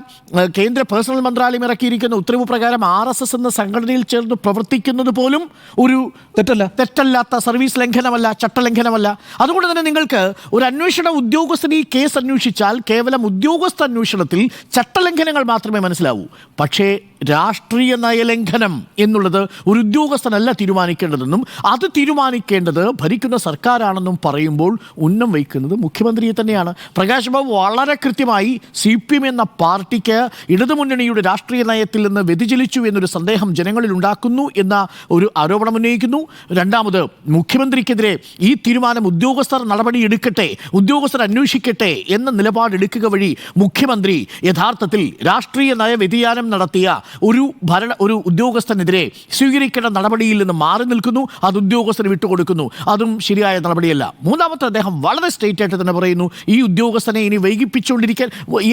കേന്ദ്ര പേഴ്സണൽ മന്ത്രാലയം ഇറക്കിയിരിക്കുന്ന ഉത്തരവ് പ്രകാരം RSS എന്ന സംഘടനയിൽ ചേർന്ന് പ്രവർത്തിക്കുന്നത് പോലും ഒരു തെറ്റല്ലാത്ത സർവീസ് ലംഘനമല്ല, ചട്ടലംഘനമല്ല. അതുകൊണ്ട് തന്നെ നിങ്ങൾക്ക് ഒരു അന്വേഷണ ഉദ്യോഗസ്ഥൻ ഈ കേസ് അന്വേഷിച്ചാൽ കേവലം ഉദ്യോഗസ്ഥ അന്വേഷണത്തിൽ ചട്ടലംഘനങ്ങൾ മാത്രമേ മനസ്സിലാവൂ. പക്ഷേ രാഷ്ട്രീയ നയലംഘനം എന്നുള്ളത് ഒരു ഉദ്യോഗസ്ഥനല്ല തീരുമാനിക്കേണ്ടതെന്നും അത് തീരുമാനിക്കേണ്ടത് ഭരിക്കുന്ന സർക്കാരാണെന്നും പറയുമ്പോൾ ഉന്നം വയ്ക്കുന്നത് മുഖ്യമന്ത്രിയെ തന്നെയാണ്. പ്രകാശ് ബാബു വളരെ കൃത്യമായി CPM എന്ന പാർട്ടിക്ക് ഇടതുമുന്നണിയുടെ രാഷ്ട്രീയ നയത്തിൽ നിന്ന് വ്യതിചലിച്ചു എന്നൊരു സന്ദേഹം ജനങ്ങളിൽ ഉണ്ടാക്കുന്നു എന്ന ഒരു ആരോപണം ഉന്നയിക്കുന്നു. രണ്ടാമത്, മുഖ്യമന്ത്രിക്കെതിരെ ഈ തീരുമാനം ഉദ്യോഗസ്ഥർ നടപടിയെടുക്കട്ടെ, ഉദ്യോഗസ്ഥർ അന്വേഷിക്കട്ടെ എന്ന നിലപാടെടുക്കുക വഴി മുഖ്യമന്ത്രി യഥാർത്ഥത്തിൽ രാഷ്ട്രീയ നയ വ്യതിയാനം നടത്തിയ ഒരു ഉദ്യോഗസ്ഥനെതിരെ സ്വീകരിക്കേണ്ട നടപടിയിൽ നിന്ന് മാറി നിൽക്കുന്നു, അത് ഉദ്യോഗസ്ഥന് വിട്ടുകൊടുക്കുന്നു. അതും ശരിയായ നടപടിയല്ല. മൂന്നാമത്തെ, അദ്ദേഹം വളരെ സ്ട്രെയിറ്റ് ആയിട്ട് തന്നെ പറയുന്നു, ഈ ഉദ്യോഗസ്ഥനെ ഇനി വൈകിപ്പിച്ചുകൊണ്ടിരിക്കാൻ,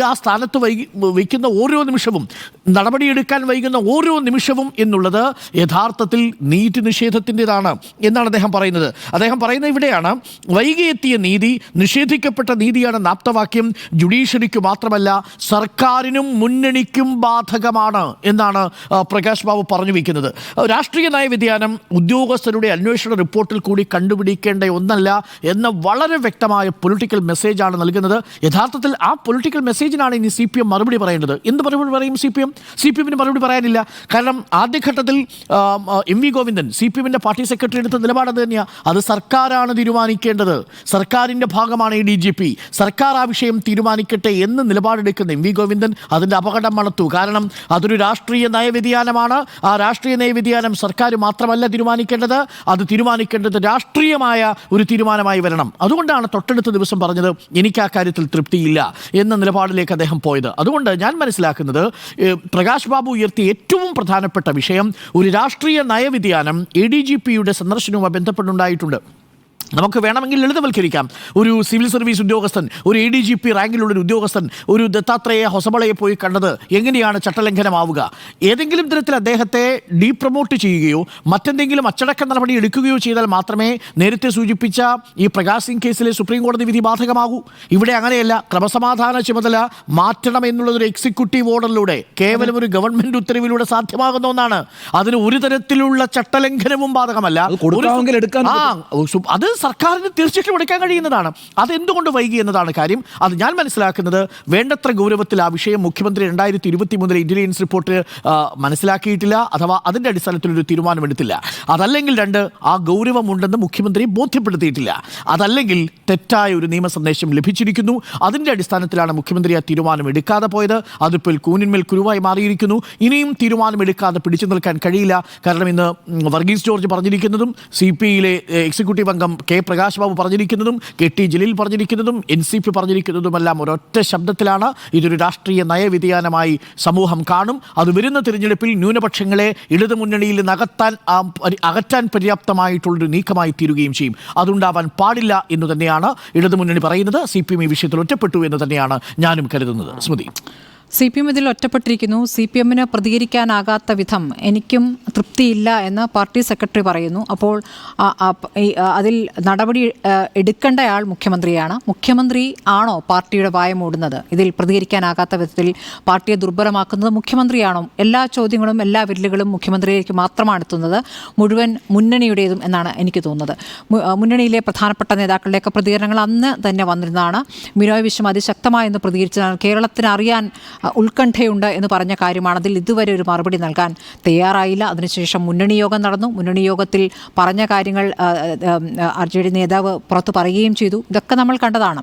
ആ സ്ഥാനത്ത് വയ്ക്കുന്ന ഓരോ നിമിഷവും, നടപടിയെടുക്കാൻ വൈകുന്ന ഓരോ നിമിഷവും എന്നുള്ളത് യഥാർത്ഥത്തിൽ നീതി നിഷേധത്തിൻ്റെതാണ് എന്നാണ് അദ്ദേഹം പറയുന്നത്. അദ്ദേഹം പറയുന്നത് ഇവിടെയാണ്, വൈകിയെത്തിയ നീതി നിഷേധിക്കപ്പെട്ട നീതിയാണ് ആപ്തവാക്യം. ജുഡീഷ്യറിക്ക് മാത്രമല്ല സർക്കാരിനും മുന്നണിക്കും ബാധകമാണ് എന്നാണ് പ്രകാശ് ബാബു പറഞ്ഞു വയ്ക്കുന്നത്. രാഷ്ട്രീയ നയ വ്യതിയാനം ഉദ്യോഗസ്ഥരുടെ അന്വേഷണ റിപ്പോർട്ടിൽ കൂടി കണ്ടുപിടിക്കേണ്ട ഒന്നല്ല എന്ന വളരെ വ്യക്തമായ പൊളിറ്റിക്കൽ മെസ്സേജാണ് നൽകുന്നത്. യഥാർത്ഥത്തിൽ ആ പൊളിറ്റിക്കൽ മെസ്സേജിനാണ് ഇനി CPM മറുപടി പറയേണ്ടത്. എന്ത് മറുപടി പറയും CPM-ന് മറുപടി പറയാനില്ല. കാരണം ആദ്യഘട്ടത്തിൽ MV ഗോവിന്ദൻ CPM-ന്റെ പാർട്ടി സെക്രട്ടറി എടുത്ത നിലപാട് തന്നെയാണ്, അത് സർക്കാരാണ് തീരുമാനിക്കേണ്ടത്, സർക്കാരിൻ്റെ ഭാഗമാണ് ADGP, സർക്കാർ ആ വിഷയം തീരുമാനിക്കട്ടെ എന്ന് നിലപാടെടുക്കുന്ന MV ഗോവിന്ദൻ അതിൻ്റെ അപകടം മണത്തു. കാരണം അതൊരു രാഷ്ട്രീയ നയവ്യതിയാനമാണ്. ആ രാഷ്ട്രീയ നയവ്യതിയാനം സർക്കാർ മാത്രമല്ല തീരുമാനിക്കേണ്ടത്, അത് തീരുമാനിക്കേണ്ടത് രാഷ്ട്രീയമായ ഒരു തീരുമാനമായി വരണം. അതുകൊണ്ടാണ് തൊട്ടടുത്ത ദിവസം പറഞ്ഞത് എനിക്ക് ആ കാര്യത്തിൽ തൃപ്തിയില്ല എന്ന നിലപാടിലേക്ക് അദ്ദേഹം പോയത്. അതുകൊണ്ട് ഞാൻ മനസ്സിലാക്കുന്നത് പ്രകാശ് ബാബു ഉയർത്തിയ ഏറ്റവും പ്രധാനപ്പെട്ട വിഷയം ഒരു രാഷ്ട്രീയ നയവ്യതിയാനം ADGP-യുടെ സന്ദർശനവുമായി ബന്ധപ്പെട്ടുണ്ടായിട്ടുണ്ട്. നമുക്ക് വേണമെങ്കിൽ ലളിതവൽക്കരിക്കാം. ഒരു സിവിൽ സർവീസ് ഉദ്യോഗസ്ഥൻ, ഒരു ADGP റാങ്കിലുള്ള ഒരു ഉദ്യോഗസ്ഥൻ ഒരു ദത്താത്രേയ ഹൊസബളയെ പോയി കണ്ടത് എങ്ങനെയാണ് ചട്ടലംഘനമാവുക? ഏതെങ്കിലും തരത്തിൽ അദ്ദേഹത്തെ ഡീപ്രമോട്ട് ചെയ്യുകയോ മറ്റെന്തെങ്കിലും അച്ചടക്ക നടപടി എടുക്കുകയോ ചെയ്താൽ മാത്രമേ നേരത്തെ സൂചിപ്പിച്ച ഈ പ്രകാശ് സിംഗ് കേസിലെ സുപ്രീം കോടതി വിധി ബാധകമാകൂ. ഇവിടെ അങ്ങനെയല്ല. ക്രമസമാധാന ചുമതല മാറ്റണം എന്നുള്ളതൊരു എക്സിക്യൂട്ടീവ് ഓർഡറിലൂടെ, കേവലം ഒരു ഗവൺമെന്റ് ഉത്തരവിലൂടെ സാധ്യമാകുന്ന ഒന്നാണ്. അതിന് ഒരു തരത്തിലുള്ള ചട്ടലംഘനവും ബാധകമല്ല. അത് സർക്കാരിന് തീർച്ചയായിട്ടും എടുക്കാൻ കഴിയുന്നതാണ്. അതെന്തുകൊണ്ട് വൈകി എന്നതാണ് കാര്യം. അത് ഞാൻ മനസ്സിലാക്കുന്നത് വേണ്ടത്ര ഗൗരവത്തിൽ ആ വിഷയം മുഖ്യമന്ത്രി 2023 ഇന്റലിജൻസ് റിപ്പോർട്ട് മനസ്സിലാക്കിയിട്ടില്ല, അഥവാ അതിൻ്റെ അടിസ്ഥാനത്തിലൊരു തീരുമാനമെടുത്തില്ല. അതല്ലെങ്കിൽ ആ ഗൗരവമുണ്ടെന്ന് മുഖ്യമന്ത്രി ബോധ്യപ്പെടുത്തിയിട്ടില്ല. അതല്ലെങ്കിൽ തെറ്റായ ഒരു നിയമ സന്ദേശം ലഭിച്ചിരിക്കുന്നു. അതിൻ്റെ അടിസ്ഥാനത്തിലാണ് മുഖ്യമന്ത്രി ആ തീരുമാനം എടുക്കാതെ പോയത്. അതിപ്പോൾ കൂനിന്മേൽ കുരുവായി മാറിയിരിക്കുന്നു. ഇനിയും തീരുമാനമെടുക്കാതെ പിടിച്ചു നിൽക്കാൻ കഴിയില്ല. കാരണം ഇന്ന് വർഗീസ് ജോർജ് പറഞ്ഞിരിക്കുന്നതും CPI-യിലെ എക്സിക്യൂട്ടീവ് അംഗം K. പ്രകാശ് ബാബു പറഞ്ഞിരിക്കുന്നതും KT ജലീൽ പറഞ്ഞിരിക്കുന്നതും NCP പറഞ്ഞിരിക്കുന്നതുമെല്ലാം ഒരൊറ്റ ശബ്ദത്തിലാണ്, ഇതൊരു രാഷ്ട്രീയ നയവ്യതിയാനമായി സമൂഹം കാണും. അത് വരുന്ന തിരഞ്ഞെടുപ്പിൽ ന്യൂനപക്ഷങ്ങളെ ഇടതുമുന്നണിയിൽ നിന്ന് അകറ്റാൻ പര്യാപ്തമായിട്ടുള്ളൊരു നീക്കമായി തീരുകയും ചെയ്യും. അതുണ്ടാവാൻ പാടില്ല എന്ന് തന്നെയാണ് ഇടതുമുന്നണി പറയുന്നത്. CPM ഈ വിഷയത്തിൽ ഒറ്റപ്പെട്ടു എന്ന് തന്നെയാണ് ഞാനും കരുതുന്നത്. സ്മൃതി, CPM ഇതിൽ ഒറ്റപ്പെട്ടിരിക്കുന്നു. CPM-ന് പ്രതികരിക്കാനാകാത്ത വിധം എനിക്കും തൃപ്തിയില്ല എന്ന് പാർട്ടി സെക്രട്ടറി പറയുന്നു. അപ്പോൾ അതിൽ നടപടി എടുക്കേണ്ടയാൾ മുഖ്യമന്ത്രിയാണ്. മുഖ്യമന്ത്രി ആണോ പാർട്ടിയുടെ വായ മൂടുന്നത്? ഇതിൽ പ്രതികരിക്കാനാകാത്ത വിധത്തിൽ പാർട്ടിയെ ദുർബലമാക്കുന്നത് മുഖ്യമന്ത്രിയാണോ? എല്ലാ ചോദ്യങ്ങളും എല്ലാ വിരലുകളും മുഖ്യമന്ത്രിയിലേക്ക് മാത്രമാണ് എത്തുന്നത്, മുഴുവൻ മുന്നണിയുടേതും എന്നാണ് എനിക്ക് തോന്നുന്നത്. മുന്നണിയിലെ പ്രധാനപ്പെട്ട നേതാക്കളുടെയൊക്കെ പ്രതികരണങ്ങൾ അന്ന് തന്നെ വന്നിരുന്നതാണ്. ബിനോയ് വിശ്വം അതിശക്തമായെന്ന് പ്രതികരിച്ചതാണ്. കേരളത്തിന് അറിയാൻ ഉത്കണ്ഠയുണ്ട് എന്ന് പറഞ്ഞ കാര്യമാണ്. അതിൽ ഇതുവരെ ഒരു മറുപടി നൽകാൻ തയ്യാറായില്ല. അതിനുശേഷം മുന്നണി യോഗം നടന്നു. മുന്നണി യോഗത്തിൽ പറഞ്ഞ കാര്യങ്ങൾ RJD നേതാവ് പുറത്ത് പറയുകയും ചെയ്തു. ഇതൊക്കെ നമ്മൾ കണ്ടതാണ്.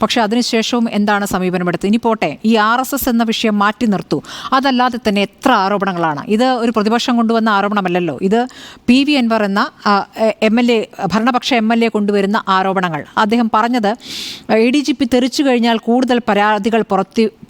പക്ഷേ അതിനുശേഷവും എന്താണ് സമീപനമെടുത്തത്? ഇനി പോട്ടെ, ഈ RSS എന്ന വിഷയം മാറ്റി നിർത്തൂ. അതല്ലാതെ തന്നെ എത്ര ആരോപണങ്ങളാണ്. ഇത് ഒരു പ്രതിപക്ഷം കൊണ്ടുവന്ന ആരോപണമല്ലല്ലോ. ഇത് PV അൻവർ എന്ന MLA, ഭരണപക്ഷ MLA കൊണ്ടുവരുന്ന ആരോപണങ്ങൾ. അദ്ദേഹം പറഞ്ഞത് ADGP തെറിച്ചു കഴിഞ്ഞാൽ കൂടുതൽ പരാതികൾ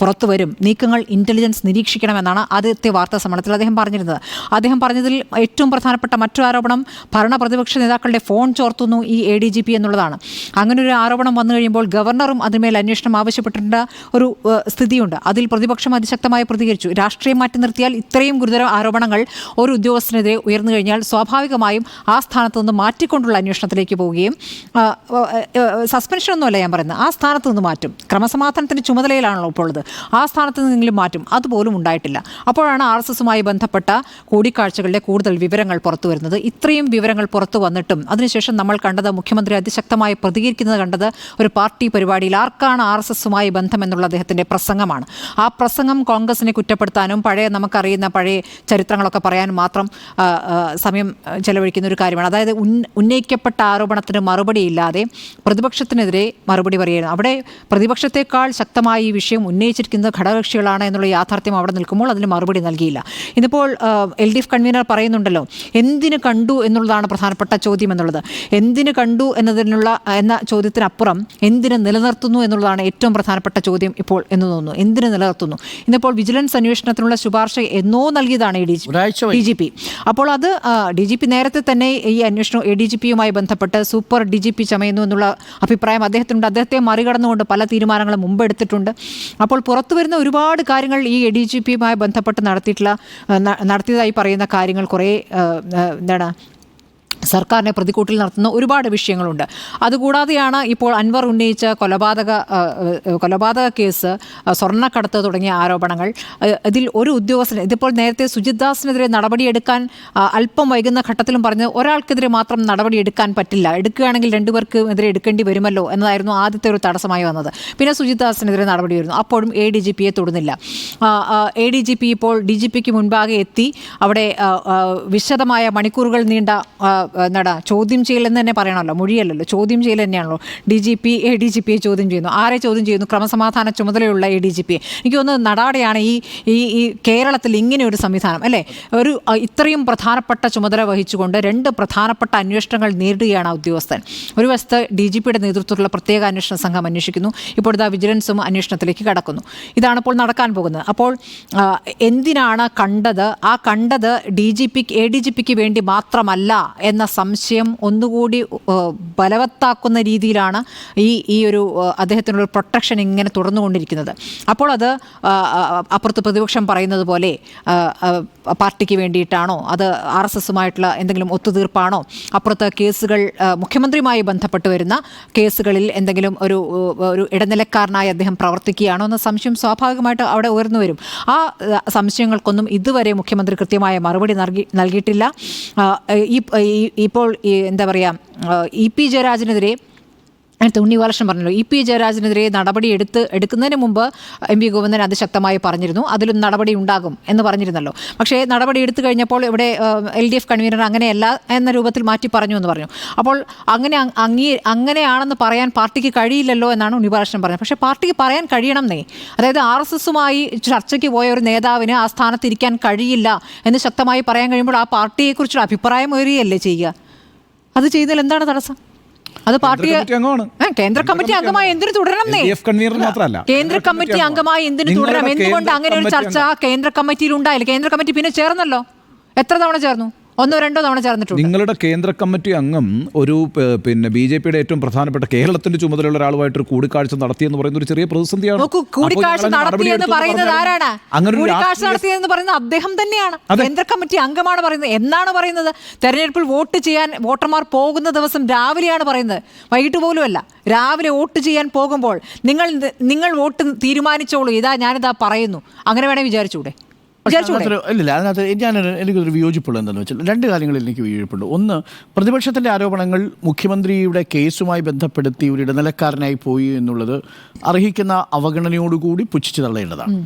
പുറത്തു വരും, നീക്കങ്ങൾ ഇന്റലിജൻസ് നിരീക്ഷിക്കണമെന്നാണ് ആദ്യത്തെ വാർത്താ സമ്മേളനത്തിൽ അദ്ദേഹം പറഞ്ഞിരുന്നത്. അദ്ദേഹം പറഞ്ഞതിൽ ഏറ്റവും പ്രധാനപ്പെട്ട മറ്റൊരു ആരോപണം ഭരണ പ്രതിപക്ഷ നേതാക്കളുടെ ഫോൺ ചോർത്തുന്നു ഈ ADGP എന്നുള്ളതാണ്. അങ്ങനെ ഒരു ആരോപണം വന്നു കഴിയുമ്പോൾ ഗവർണറും അതിന്മേൽ അന്വേഷണം ആവശ്യപ്പെട്ടിട്ടുള്ള ഒരു സ്ഥിതിയുണ്ട്. അതിൽ പ്രതിപക്ഷം അതിശക്തമായി പ്രതികരിച്ചു. രാഷ്ട്രീയം മാറ്റി നിർത്തിയാൽ ഇത്രയും ഗുരുതര ആരോപണങ്ങൾ ഒരു ഉദ്യോഗസ്ഥനെതിരെ ഉയർന്നു കഴിഞ്ഞാൽ സ്വാഭാവികമായും ആ സ്ഥാനത്ത് നിന്ന് മാറ്റിക്കൊണ്ടുള്ള അന്വേഷണത്തിലേക്ക് പോവുകയും, സസ്പെൻഷൻ ഒന്നുമല്ല ഞാൻ പറയുന്നത്, ആ സ്ഥാനത്ത് നിന്ന് മാറ്റും. ക്രമസമാധാനത്തിൻ്റെ ചുമതലയിലാണല്ലോ ഇപ്പോൾ ഉള്ളത്. ആ സ്ഥാനത്ത് നിന്നെങ്കിലും മാറ്റും, അതുപോലും ഉണ്ടായിട്ടില്ല. അപ്പോഴാണ് RSSുമായി ബന്ധപ്പെട്ട കൂടിക്കാഴ്ചകളുടെ കൂടുതൽ വിവരങ്ങൾ പുറത്തു വരുന്നത്. ഇത്രയും വിവരങ്ങൾ പുറത്തു വന്നിട്ടും അതിനുശേഷം നമ്മൾ കണ്ടത് മുഖ്യമന്ത്രി അതിശക്തമായി പ്രതികരിക്കുന്നത് കണ്ടത് ഒരു പാർട്ടി പരിപാടിയിൽ ആർക്കാണ് RSSുമായി ബന്ധമെന്നുള്ള അദ്ദേഹത്തിൻ്റെ പ്രസംഗമാണ്. ആ പ്രസംഗം കോൺഗ്രസിനെ കുറ്റപ്പെടുത്താനും നമുക്കറിയുന്ന പഴയ ചരിത്രങ്ങളൊക്കെ പറയാനും മാത്രം സമയം ചെലവഴിക്കുന്ന ഒരു കാര്യമാണ്. അതായത് ഉന്നയിക്കപ്പെട്ട ആരോപണത്തിന് മറുപടിയില്ലാതെ പ്രതിപക്ഷത്തിനെതിരെ മറുപടി പറയുന്നു. അവിടെ പ്രതിപക്ഷത്തെക്കാൾ ശക്തമായി ഈ വിഷയം ഉന്നയിച്ചിരിക്കുന്നത് ഘടകകക്ഷികളാണ് എന്നുള്ള യാഥാർത്ഥ്യം അവിടെ നിൽക്കുമ്പോൾ അതിന് മറുപടി നൽകിയില്ല. ഇന്നിപ്പോൾ LDF കൺവീനർ പറയുന്നുണ്ടല്ലോ, എന്തിന് കണ്ടു എന്നുള്ളതാണ് പ്രധാനപ്പെട്ട ചോദ്യം എന്നുള്ളത്. എന്തിന് കണ്ടു എന്ന ചോദ്യത്തിനപ്പുറം എന്തിന് നിലനിർത്തുന്നു എന്നുള്ളതാണ് ഏറ്റവും പ്രധാനപ്പെട്ട ചോദ്യം ഇപ്പോൾ എന്ന് തോന്നുന്നു. എന്തിന് നിലനിർത്തുന്നു? ഇന്നിപ്പോൾ വിജിലൻസ് അന്വേഷണത്തിനുള്ള ശുപാർശ എന്നോ നൽകിയതാണ് DGP. അപ്പോൾ അത് DGP നേരത്തെ തന്നെ ഈ അന്വേഷണം ADGPയുമായി ബന്ധപ്പെട്ട് സൂപ്പർ DGP ചമയുന്നു എന്നുള്ള അഭിപ്രായം അദ്ദേഹത്തിനുണ്ട്. അദ്ദേഹത്തെ മറികടന്നുകൊണ്ട് പല തീരുമാനങ്ങളും മുമ്പ് എടുത്തിട്ടുണ്ട്. അപ്പോൾ പുറത്തു വരുന്ന ഒരുപാട് കാര്യങ്ങൾ ഈ ADGPയുമായി ബന്ധപ്പെട്ട് നടത്തിയതായി പറയുന്ന കാര്യങ്ങൾ കുറേ സർക്കാരിനെ പ്രതിക്കൂട്ടിൽ നടത്തുന്ന ഒരുപാട് വിഷയങ്ങളുണ്ട്. അതുകൂടാതെയാണ് ഇപ്പോൾ അൻവർ ഉന്നയിച്ച കൊലപാതക കേസ്, സ്വർണ്ണക്കടത്ത് തുടങ്ങിയ ആരോപണങ്ങൾ. ഇതിൽ ഒരു ഉദ്യോഗസ്ഥന്, ഇതിപ്പോൾ നേരത്തെ സുജിത് ദാസിനെതിരെ നടപടിയെടുക്കാൻ അല്പം വൈകുന്ന ഘട്ടത്തിലും പറഞ്ഞ് ഒരാൾക്കെതിരെ മാത്രം നടപടിയെടുക്കാൻ പറ്റില്ല, എടുക്കുകയാണെങ്കിൽ രണ്ടുപേർക്കെതിരെ എടുക്കേണ്ടി വരുമല്ലോ എന്നതായിരുന്നു ആദ്യത്തെ ഒരു തടസ്സമായി വന്നത്. പിന്നെ സുജിത് ദാസിനെതിരെ നടപടി വരുന്നു, അപ്പോഴും ADGPയെ തൊടുന്നില്ല. ADGP ഇപ്പോൾ DGPക്ക് മുൻപാകെ എത്തി അവിടെ വിശദമായ മണിക്കൂറുകൾ നീണ്ട ചോദ്യം ചെയ്യൽ എന്ന് തന്നെ പറയണമല്ലോ, മൊഴിയല്ലല്ലോ, ചോദ്യം ചെയ്യൽ തന്നെയാണല്ലോ. DGP ADGPയെ ചോദ്യം ചെയ്യുന്നു. ആരെ ചോദ്യം ചെയ്യുന്നു? ക്രമസമാധാന ചുമതലയുള്ള ADGPയെ. എനിക്ക് തോന്നുന്നത് നടാടെയാണ് ഈ കേരളത്തിൽ ഇങ്ങനെ ഒരു സംവിധാനം, അല്ലേ? ഒരു ഇത്രയും പ്രധാനപ്പെട്ട ചുമതല വഹിച്ചുകൊണ്ട് 2 പ്രധാനപ്പെട്ട അന്വേഷണങ്ങൾ നേരിടുകയാണ് ആ ഉദ്യോഗസ്ഥൻ. ഒരു വശത്ത് DGPയുടെ നേതൃത്വത്തിലുള്ള പ്രത്യേക അന്വേഷണ സംഘം അന്വേഷിക്കുന്നു, ഇപ്പോഴത്തെ വിജിലൻസും അന്വേഷണത്തിലേക്ക് കടക്കുന്നു. ഇതാണ് ഇപ്പോൾ നടക്കാൻ പോകുന്നത്. അപ്പോൾ എന്തിനാണ് കണ്ടത്? ആ കണ്ടത് ADGPക്ക് വേണ്ടി മാത്രമല്ല എന്ന സംശയം ഒന്നുകൂടി ബലവത്താക്കുന്ന രീതിയിലാണ് ഈ ഒരു അദ്ദേഹത്തിനുള്ള പ്രൊട്ടക്ഷൻ ഇങ്ങനെ തുടർന്നുകൊണ്ടിരിക്കുന്നത്. അപ്പോൾ അത് അപ്പുറത്ത് പ്രതിപക്ഷം പറയുന്നത് പോലെ പാർട്ടിക്ക് വേണ്ടിയിട്ടാണോ, അത് RSSുമായിട്ടുള്ള എന്തെങ്കിലും ഒത്തുതീർപ്പാണോ, അപ്പുറത്ത് കേസുകൾ മുഖ്യമന്ത്രിയുമായി ബന്ധപ്പെട്ട് വരുന്ന കേസുകളിൽ എന്തെങ്കിലും ഒരു ഇടനിലക്കാരനായി അദ്ദേഹം പ്രവർത്തിക്കുകയാണോ എന്ന സംശയം സ്വാഭാവികമായിട്ട് അവിടെ ഉയർന്നു വരും. ആ സംശയങ്ങൾക്കൊന്നും ഇതുവരെ മുഖ്യമന്ത്രി കൃത്യമായ മറുപടി നൽകിയിട്ടില്ല. ഇപ്പോൾ എന്താ പറയുക, EP ജയരാജനെതിരെ ഉണ്ണിവാലകൃഷ്ണൻ പറഞ്ഞല്ലോ, EP ജയരാജനെതിരെ നടപടി എടുക്കുന്നതിന് മുമ്പ് MP ഗോവിന്ദൻ അതിശക്തമായി പറഞ്ഞിരുന്നു, അതിലും നടപടി ഉണ്ടാകും എന്ന് പറഞ്ഞിരുന്നല്ലോ. പക്ഷേ നടപടി എടുത്തു കഴിഞ്ഞപ്പോൾ ഇവിടെ LDF കൺവീനർ അങ്ങനെയല്ല എന്ന രൂപത്തിൽ മാറ്റി പറഞ്ഞു എന്ന് പറഞ്ഞു. അപ്പോൾ അങ്ങനെയാണെന്ന് പറയാൻ പാർട്ടിക്ക് കഴിയില്ലല്ലോ എന്നാണ് ഉണ്ണിവാലകൃഷ്ണൻ പറഞ്ഞത്. പക്ഷേ പാർട്ടിക്ക് പറയാൻ കഴിയണം എന്നേ. അതായത് RSSുമായി ചർച്ചയ്ക്ക് പോയ ഒരു നേതാവിന് ആ സ്ഥാനത്തിരിക്കാൻ കഴിയില്ല എന്ന് ശക്തമായി പറയാൻ കഴിയുമ്പോൾ ആ പാർട്ടിയെക്കുറിച്ചുള്ള അഭിപ്രായം ഉയരുകയല്ലേ ചെയ്യുക. അത് ചെയ്താൽ എന്താണ് തടസ്സം? അത് പാർട്ടിയെ കേന്ദ്ര കമ്മിറ്റി അംഗമായി എന്തിനു തുടരണം? കേന്ദ്ര കമ്മിറ്റി അംഗമായി എന്തിനു തുടരണം? എന്തുകൊണ്ട് അങ്ങനെ ഒരു ചർച്ച കേന്ദ്ര കമ്മിറ്റിയിൽ ഉണ്ടായില്ല? കേന്ദ്ര കമ്മിറ്റി പിന്നെ ചേർന്നല്ലോ. എത്ര തവണ ചേർന്നു? 1-2 തവണ ചേർന്നിട്ടുണ്ട്. നിങ്ങളുടെ കേന്ദ്ര കമ്മിറ്റി അംഗം ഒരു BJPയുടെ ഏറ്റവും പ്രധാനപ്പെട്ട കേരളത്തിന്റെ ചുമതലയുള്ള ഒരാളുമായിട്ടൊരു കൂടിക്കാഴ്ച നടത്തിയെന്ന് പറയുന്ന ഒരു ചെറിയ പ്രതിസന്ധിയാണ്. കൂടിക്കാഴ്ച നടത്തിയെന്ന് പറയുന്നത് ആരാണ്? കൂടിക്കാഴ്ച നടത്തിയെന്ന് പറയുന്നത് അദ്ദേഹം തന്നെയാണ്. കേന്ദ്ര കമ്മിറ്റി അംഗമാണ് പറയുന്നത്. എന്നാണ് പറയുന്നത്? തെരഞ്ഞെടുപ്പിൽ വോട്ട് ചെയ്യാൻ വോട്ടർമാർ പോകുന്ന ദിവസം രാവിലെയാണ് പറയുന്നത്, വൈകിട്ട് പോലും അല്ല. രാവിലെ വോട്ട് ചെയ്യാൻ പോകുമ്പോൾ നിങ്ങൾ വോട്ട് തീരുമാനിച്ചോളൂ, ഞാനിതാ പറയുന്നു, അങ്ങനെ വേണേ വിചാരിച്ചൂടെ? ഇല്ല, അതിനകത്ത് എനിക്കൊരു വിയോജിപ്പുള്ളത് എന്താണെന്ന് വെച്ചാൽ 2 കാര്യങ്ങളിൽ എനിക്ക് വിയോജിപ്പുണ്ട്. ഒന്ന്, പ്രതിപക്ഷത്തിൻ്റെ ആരോപണങ്ങൾ മുഖ്യമന്ത്രിയുടെ കേസുമായി ബന്ധപ്പെടുത്തി ഒരു ഇടനിലക്കാരനായി പോയി എന്നുള്ളത് അർഹിക്കുന്ന അവഗണനയോടുകൂടി പുച്ഛിച്ച് തള്ളേണ്ടതാണ്.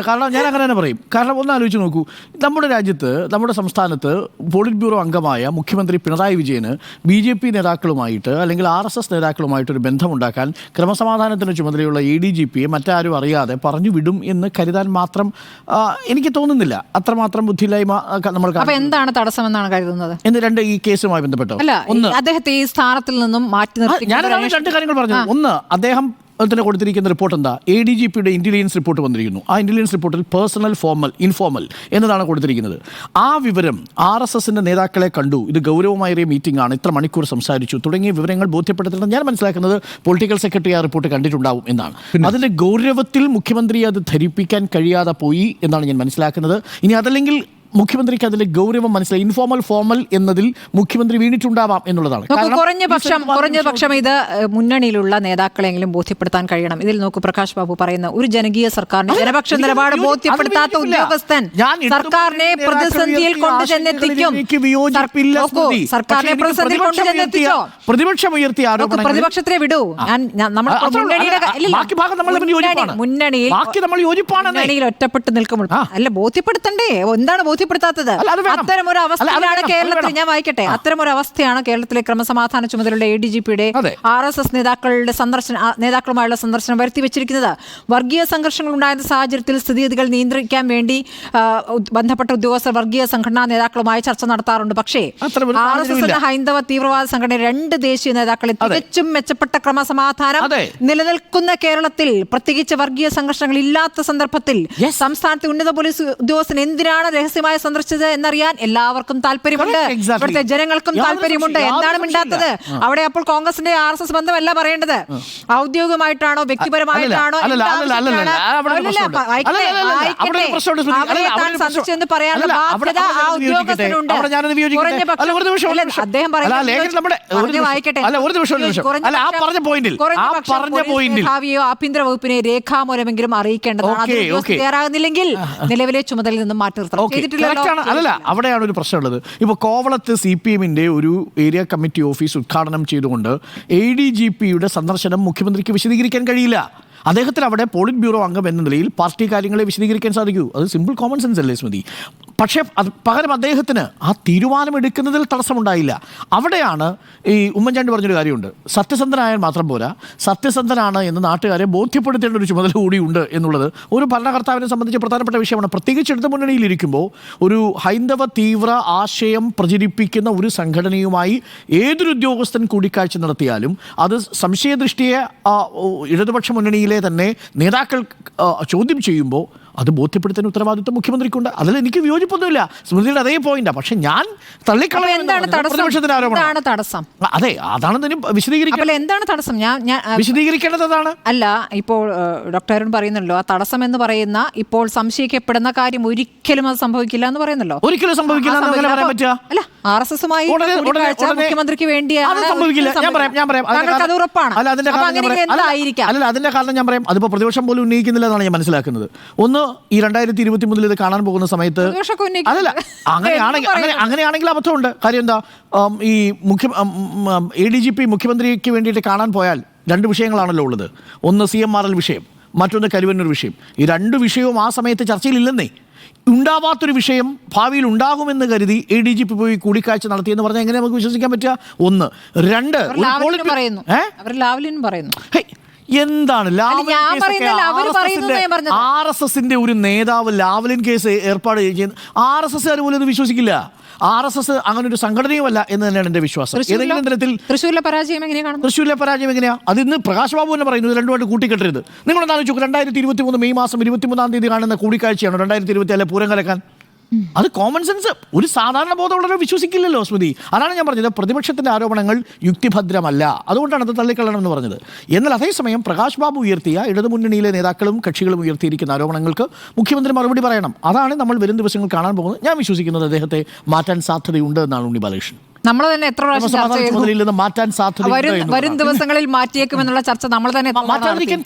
കാരണം ഞാൻ അങ്ങനെ തന്നെ പറയും. കാരണം ഒന്ന് ആലോചിച്ച് നോക്കൂ, നമ്മുടെ രാജ്യത്ത്, നമ്മുടെ സംസ്ഥാനത്ത് പോളിറ്റ് ബ്യൂറോ അംഗമായ മുഖ്യമന്ത്രി പിണറായി വിജയന് BJP നേതാക്കളുമായിട്ട് അല്ലെങ്കിൽ RSS നേതാക്കളുമായിട്ടൊരു ബന്ധമുണ്ടാക്കാൻ ക്രമസമാധാനത്തിന് ചുമതലയുള്ള ADGPയെ മറ്റാരും അറിയാതെ പറഞ്ഞു വിടും എന്ന് കരുതാൻ മാത്രം എനിക്ക് തോന്നുന്നില്ല. അത്രമാത്രം ബുദ്ധിയില്ലായ്മ നമ്മൾ. എന്താണ് തടസ്സമെന്നാണ് കരുതുന്നത്? ഈ കേസുമായി ബന്ധപ്പെട്ടോ അദ്ദേഹത്തെ ഈ സ്ഥാനത്തിൽ നിന്നും മാറ്റി നിർത്തി ഞാൻ 2 കാര്യങ്ങൾ പറഞ്ഞു. ഒന്ന്, അദ്ദേഹം അതിന് കൊടുത്തിരിക്കുന്ന റിപ്പോർട്ട് എന്താ? ADGPയുടെ ഇന്റലിജൻസ് റിപ്പോർട്ട് വന്നിരിക്കുന്നു. ആ ഇന്റലിജൻസ് റിപ്പോർട്ടിൽ പേഴ്സണൽ, ഇൻഫോർമൽ എന്നതാണ് കൊടുത്തിരിക്കുന്നത്. ആ വിവരം RSSന്റെ നേതാക്കളെ കണ്ടു, ഇത് ഗൗരവമേറിയ മീറ്റിംഗ് ആണ്, ഇത്ര മണിക്കൂർ സംസാരിച്ചു തുടങ്ങിയ വിവരങ്ങൾ ബോധ്യപ്പെടുത്തുന്നത് ഞാൻ മനസ്സിലാക്കുന്നത് പൊളിറ്റിക്കൽ സെക്രട്ടറി ആ റിപ്പോർട്ട് കണ്ടിട്ടുണ്ടാവും എന്നാണ്. അതിൻ്റെ ഗൗരവത്തിൽ മുഖ്യമന്ത്രി അത് ധരിപ്പിക്കാൻ കഴിയാതെ പോയി എന്നാണ് ഞാൻ മനസ്സിലാക്കുന്നത്. ഇനി അതല്ലെങ്കിൽ മുഖ്യമന്ത്രിക്ക് അതിലെ ഗൗരവം മനസ്സിലായി. ഇൻഫോർമൽ ഫോർമൽ എന്നതിൽ മുഖ്യമന്ത്രി വീണിട്ടുണ്ടാവാം എന്നുള്ളതാണ്. നോക്കൂ, കുറഞ്ഞ പക്ഷം ഇത് മുന്നണിയിലുള്ള നേതാക്കളെങ്കിലും ബോധ്യപ്പെടുത്താൻ കഴിയണം. ഇതിൽ നോക്കൂ, പ്രകാശ് ബാബു പറയുന്ന ഒരു ജനകീയ സർക്കാരിന്റെ ജനപക്ഷ നിലപാട് ബോധ്യപ്പെടുത്താത്ത ഉദ്യോഗസ്ഥൻ സർക്കാരിനെ പ്രതിസന്ധിയിൽ കൊണ്ടുചെന്നെത്തിക്കും. സർക്കാരിനെ പ്രതിസന്ധിയിൽ കൊണ്ടുചെന്നെത്തിച്ചോ? പ്രതിപക്ഷം ഉയർത്തിയ ആരോപണം പ്രതിപക്ഷത്തിനെ വിടൂ. മുന്നണിയിൽ ഒറ്റപ്പെട്ട് നിൽക്കുമ്പോൾ അല്ല ബോധ്യപ്പെടുത്തണ്ടേ? എന്താണ് ബോധ്യപ്പെടുത്താത്തത്? അത്തരമൊരു അവസ്ഥയാണ് കേരളത്തിൽ, ഞാൻ വായിക്കട്ടെ, അത്തരമൊരു അവസ്ഥയാണ് കേരളത്തിലെ ക്രമസമാധാന ചുമതലയുള്ള ADGPയുടെ RSS നേതാക്കളുമായുള്ള സന്ദർശനം വരുത്തി വെച്ചിരിക്കുന്നത്. വർഗീയ സംഘർഷങ്ങൾ ഉണ്ടായിരുന്ന സാഹചര്യത്തിൽ സ്ഥിതിഗതികൾ നിയന്ത്രിക്കാൻ വേണ്ടി ബന്ധപ്പെട്ട ഉദ്യോഗസ്ഥർ വർഗീയ സംഘടനാ നേതാക്കളുമായി ചർച്ച നടത്താറുണ്ട്. പക്ഷേ RSS എന്ന ഹൈന്ദവ തീവ്രവാദ സംഘടന 2 ദേശീയ നേതാക്കളെ തികച്ചും മെച്ചപ്പെട്ട ക്രമസമാധാനം നിലനിൽക്കുന്ന കേരളത്തിൽ, പ്രത്യേകിച്ച് വർഗീയ സംഘർഷങ്ങൾ ഇല്ലാത്ത സന്ദർഭത്തിൽ സംസ്ഥാനത്തെ ഉന്നത പോലീസ് ഉദ്യോഗസ്ഥൻ എന്തിനാണ് രഹസ്യമായി സന്ദർശിച്ചത് എന്നറിയാൻ എല്ലാവർക്കും താല്പര്യമുണ്ട്. ഇവിടുത്തെ ജനങ്ങൾക്കും താല്പര്യമുണ്ട്. എന്താണ് മിണ്ടാത്തത്? അവിടെ അപ്പോൾ കോൺഗ്രസിന്റെ RSS ബന്ധമല്ല പറയേണ്ടത്. ഔദ്യോഗികമായിട്ടാണോ വ്യക്തിപരമായിട്ടാണോ സന്ദർശിച്ചെന്ന് പറയാനുള്ള ബാധ്യത ആ ഉദ്യോഗസ്ഥനുണ്ട്. അദ്ദേഹം ഭാവിയോ ആഭ്യന്തര വകുപ്പിനെ രേഖാമൂലമെങ്കിലും അറിയിക്കേണ്ടതാണ്. തയ്യാറാകുന്നില്ലെങ്കിൽ നിലവിലെ ചുമതലയിൽ നിന്നും മാറ്റി നിർത്തണം. അല്ല, അവിടെയാണ് ഒരു പ്രശ്നമുള്ളത്. ഇപ്പോൾ കോവളത്ത് CPMന്റെ ഒരു ഏരിയ കമ്മിറ്റി ഓഫീസ് ഉദ്ഘാടനം ചെയ്തുകൊണ്ട് ADGPയുടെ സന്ദർശനം മുഖ്യമന്ത്രിക്ക് വിശദീകരിക്കാൻ കഴിയില്ല. അദ്ദേഹത്തിന് അവിടെ പോളിറ്റ് ബ്യൂറോ അംഗം എന്ന നിലയിൽ പാർട്ടി കാര്യങ്ങളെ വിശദീകരിക്കാൻ സാധിക്കൂ. അത് സിമ്പിൾ കോമൺ സെൻസ് അല്ലേ സ്മൃതി? പക്ഷേ പകരം അദ്ദേഹത്തിന് ആ തീരുമാനമെടുക്കുന്നതിൽ തടസ്സമുണ്ടായില്ല. അവിടെയാണ് ഈ ഉമ്മൻചാണ്ടി പറഞ്ഞൊരു കാര്യമുണ്ട്, സത്യസന്ധനായാൽ മാത്രം പോരാ, സത്യസന്ധനാണ് എന്ന് നാട്ടുകാരെ ബോധ്യപ്പെടുത്തേണ്ട ഒരു ചുമതല കൂടിയുണ്ട് എന്നുള്ളത് ഒരു ഭരണകർത്താവിനെ സംബന്ധിച്ച് പ്രധാനപ്പെട്ട വിഷയമാണ്. പ്രത്യേകിച്ച് ഇടതു മുന്നണിയിലിരിക്കുമ്പോൾ ഒരു ഹൈന്ദവ തീവ്ര ആശയം പ്രചരിപ്പിക്കുന്ന ഒരു സംഘടനയുമായി ഏതൊരു ഉദ്യോഗസ്ഥൻ കൂടിക്കാഴ്ച നടത്തിയാലും അത് സംശയദൃഷ്ടിയെ ഇടതുപക്ഷ മുന്നണിയിലെ തന്നെ നേതാക്കൾ ചോദ്യം ചെയ്യുമ്പോൾ അത് ബോധ്യപ്പെടുത്താൻ ഉത്തരവാദിത്വം മുഖ്യമന്ത്രിക്കുണ്ട്. അതിൽ എനിക്ക് വിയോജിപ്പൊന്നുമില്ല. സ്മൃതിയുടെ അതേ പോയിന്റാ. പക്ഷെ ഞാൻ തള്ളിക്കളയുന്ന തടസ്സം അതെ, അതാണ് വിശദീകരിക്കേണ്ടത്. അതാണ് അല്ല, ഇപ്പോൾ ഡോക്ടർ അരുൺ പറയുന്നല്ലോ, ആ തടസ്സം എന്ന് പറയുന്ന ഇപ്പോൾ സംശയിക്കപ്പെടുന്ന കാര്യം ഒരിക്കലും അത് സംഭവിക്കില്ല എന്ന് പറയുന്നല്ലോ. ഒരിക്കലും സംഭവിക്കില്ല അല്ല, RSSമായി മുഖ്യമന്ത്രിക്ക് വേണ്ടിയാണ് അത് ഉറപ്പാണ്. അതിന്റെ കാരണം ഞാൻ പറയാം, അതിപ്പോ പ്രതിപക്ഷം പോലും ഉന്നയിക്കുന്നില്ല എന്നാണ് ഞാൻ മനസ്സിലാക്കുന്നത്. ഒന്ന്, ഈ 2023 ഇത് കാണാൻ പോകുന്ന സമയത്ത് അതല്ല, അങ്ങനെയാണെങ്കിൽ അബദ്ധമുണ്ട്. കാര്യം എന്താ, ഈ ADGP മുഖ്യമന്ത്രിക്ക് വേണ്ടിയിട്ട് കാണാൻ പോയാൽ 2 വിഷയങ്ങളാണല്ലോ ഉള്ളത്. ഒന്ന് CMRL വിഷയം, മറ്റൊന്ന് കരുവന്നൂർ വിഷയം. ഈ 2 വിഷയവും ആ സമയത്ത് ചർച്ചയിലില്ലെന്നേ. ഉണ്ടാവാത്തൊരു വിഷയം ഭാവിയിൽ ഉണ്ടാകുമെന്ന് കരുതി ADGP പോയി കൂടിക്കാഴ്ച നടത്തിയെന്ന് പറഞ്ഞാൽ എങ്ങനെ നമുക്ക് വിശ്വസിക്കാൻ പറ്റുക? ഒന്ന്. 2, എന്താണ് RSSന്റെ ഒരു നേതാവ് ലാവ്ലിൻ കേസ് ഏർപ്പാട് ചെയ്യുന്ന RSSകാർ പോലും അത് വിശ്വസിക്കില്ല. RSS അങ്ങനെ ഒരു സംഘടനയുമല്ല എന്ന് തന്നെയാണ് എന്റെ വിശ്വാസം. ഏതെങ്കിലും തരത്തിൽ തൃശ്ശൂരിലെ പരാജയം എങ്ങനെയാ? അതിന്ന് പ്രകാശ് ബാബു തന്നെ പറയുന്നു, രണ്ടുമായിട്ട് കൂട്ടിക്കെട്ടരുത്. നിങ്ങളൊന്ന് ആലോചിച്ചു, 2023 മെയ് മാസം 23-ാം തീയതി കാണുന്ന കൂടിക്കാഴ്ചയാണ് 2024 പൂരം കലക്കാൻ. അത് കോമൺ സെൻസ് ഒരു സാധാരണ ബോധമുള്ളവരെ വിശ്വസിക്കില്ലല്ലോ സ്മൃതി. അതാണ് ഞാൻ പറഞ്ഞത്, പ്രതിപക്ഷത്തിന്റെ ആരോപണങ്ങൾ യുക്തിഭദ്രമല്ല, അതുകൊണ്ടാണ് അത് തള്ളിക്കളയണം എന്ന് പറഞ്ഞത്. എന്നാൽ അതേസമയം പ്രകാശ് ബാബു ഉയർത്തിയ ഇടതുമുന്നണിയിലെ നേതാക്കളും കക്ഷികളും ഉയർത്തിയിരിക്കുന്ന ആരോപണങ്ങൾക്ക് മുഖ്യമന്ത്രി മറുപടി പറയണം. അതാണ് നമ്മൾ വരും ദിവസങ്ങൾ കാണാൻ പോകുന്നത്. ഞാൻ വിശ്വസിക്കുന്നത് അദ്ദേഹത്തെ മാറ്റാൻ സാധ്യതയുണ്ട് എന്നാണ് ഉണ്ണി ബാലകൃഷ്ണൻ. നമ്മൾ തന്നെ എത്ര പ്രാവശ്യം മാറ്റാൻ സാധ്യത വരും ദിവസങ്ങളിൽ മാറ്റിയേക്കുമെന്നുള്ള ചർച്ച നമ്മൾ തന്നെ മാറ്റാതിരിക്കാൻ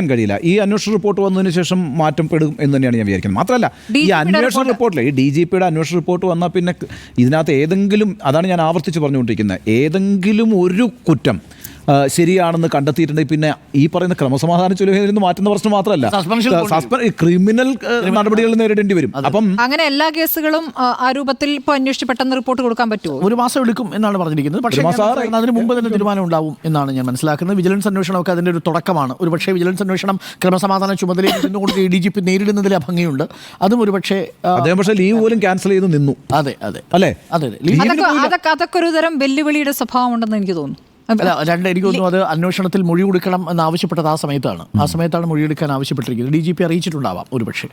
കഴിയില്ല. ഈ അന്വേഷണ റിപ്പോർട്ട് വന്നതിന് ശേഷം മാറ്റപ്പെടും എന്ന് തന്നെയാണ് ഞാൻ വിചാരിക്കുന്നത്. മാത്രമല്ല, ഈ അന്വേഷണ റിപ്പോർട്ടിലെ ഈ DGPയുടെ അന്വേഷണ റിപ്പോർട്ട് വന്നാൽ പിന്നെ ഇതിനകത്ത് ഏതെങ്കിലും, അതാണ് ഞാൻ ആവർത്തിച്ച് പറഞ്ഞുകൊണ്ടിരിക്കുന്നത്, ഏതെങ്കിലും ഒരു കുറ്റം ശരിയാണെന്ന് കണ്ടെത്തിയിട്ടുണ്ടെങ്കിൽ പിന്നെ ഈ പറയുന്ന ക്രമസമാധാന ചുമതലയിൽ നിന്ന് മാറ്റുന്ന പ്രശ്നം മാത്രമല്ല, ക്രിമിനൽ നടപടികൾ നേരിടേണ്ടി വരും. അപ്പം അങ്ങനെ എല്ലാ കേസുകളും ആ രൂപത്തിൽ ഇപ്പോൾ അന്വേഷിച്ച് പെട്ടെന്ന് റിപ്പോർട്ട് കൊടുക്കാൻ പറ്റുമോ? 1 മാസം എടുക്കും എന്നാണ് പറഞ്ഞിരിക്കുന്നത്. പക്ഷേ അതിന് മുമ്പ് തന്നെ തീരുമാനം ഉണ്ടാവും എന്നാണ് ഞാൻ മനസ്സിലാക്കുന്നത്. വിജിലൻസ് അന്വേഷണമൊക്കെ അതിൻ്റെ ഒരു തുടക്കമാണ്. ഒരു പക്ഷേ വിജിലൻസ് അന്വേഷണം ക്രമസമാധാന ചുമതലയിൽ നിന്നുകൊണ്ട് ADGP നേരിടുന്നതിൽ ഭംഗിയുണ്ട്. അതും ഒരു പക്ഷേ അദ്ദേഹം ലീവ് പോലും ക്യാൻസൽ ചെയ്ത് നിന്നു. അതെ അല്ലേ? അതൊക്കെ ഒരു തരം വെല്ലുവിളിയുടെ സ്വഭാവം ഉണ്ടെന്ന് എനിക്ക് തോന്നുന്നു. എനിക്ക് തോന്നുന്നു അത് അന്വേഷണത്തിൽ മൊഴി കൊടുക്കണം എന്ന് ആവശ്യപ്പെട്ടത് ആ സമയത്താണ് മൊഴിയെടുക്കാൻ ആവശ്യപ്പെട്ടിരിക്കുന്നത്. DGP അറിയിച്ചിട്ടുണ്ടാവാം ഒരുപക്ഷെ.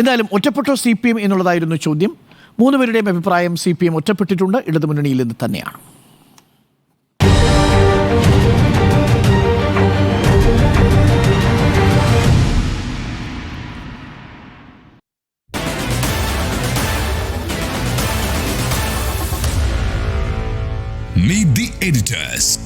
എന്തായാലും ഒറ്റപ്പെട്ടോ CPM എന്നുള്ളതായിരുന്നു ചോദ്യം. 3 പേരുടെയും അഭിപ്രായം CPM ഒറ്റപ്പെട്ടിട്ടുണ്ട്, ഇടതുമുന്നണിയിൽ നിന്ന് തന്നെയാണ്. Meet the editors.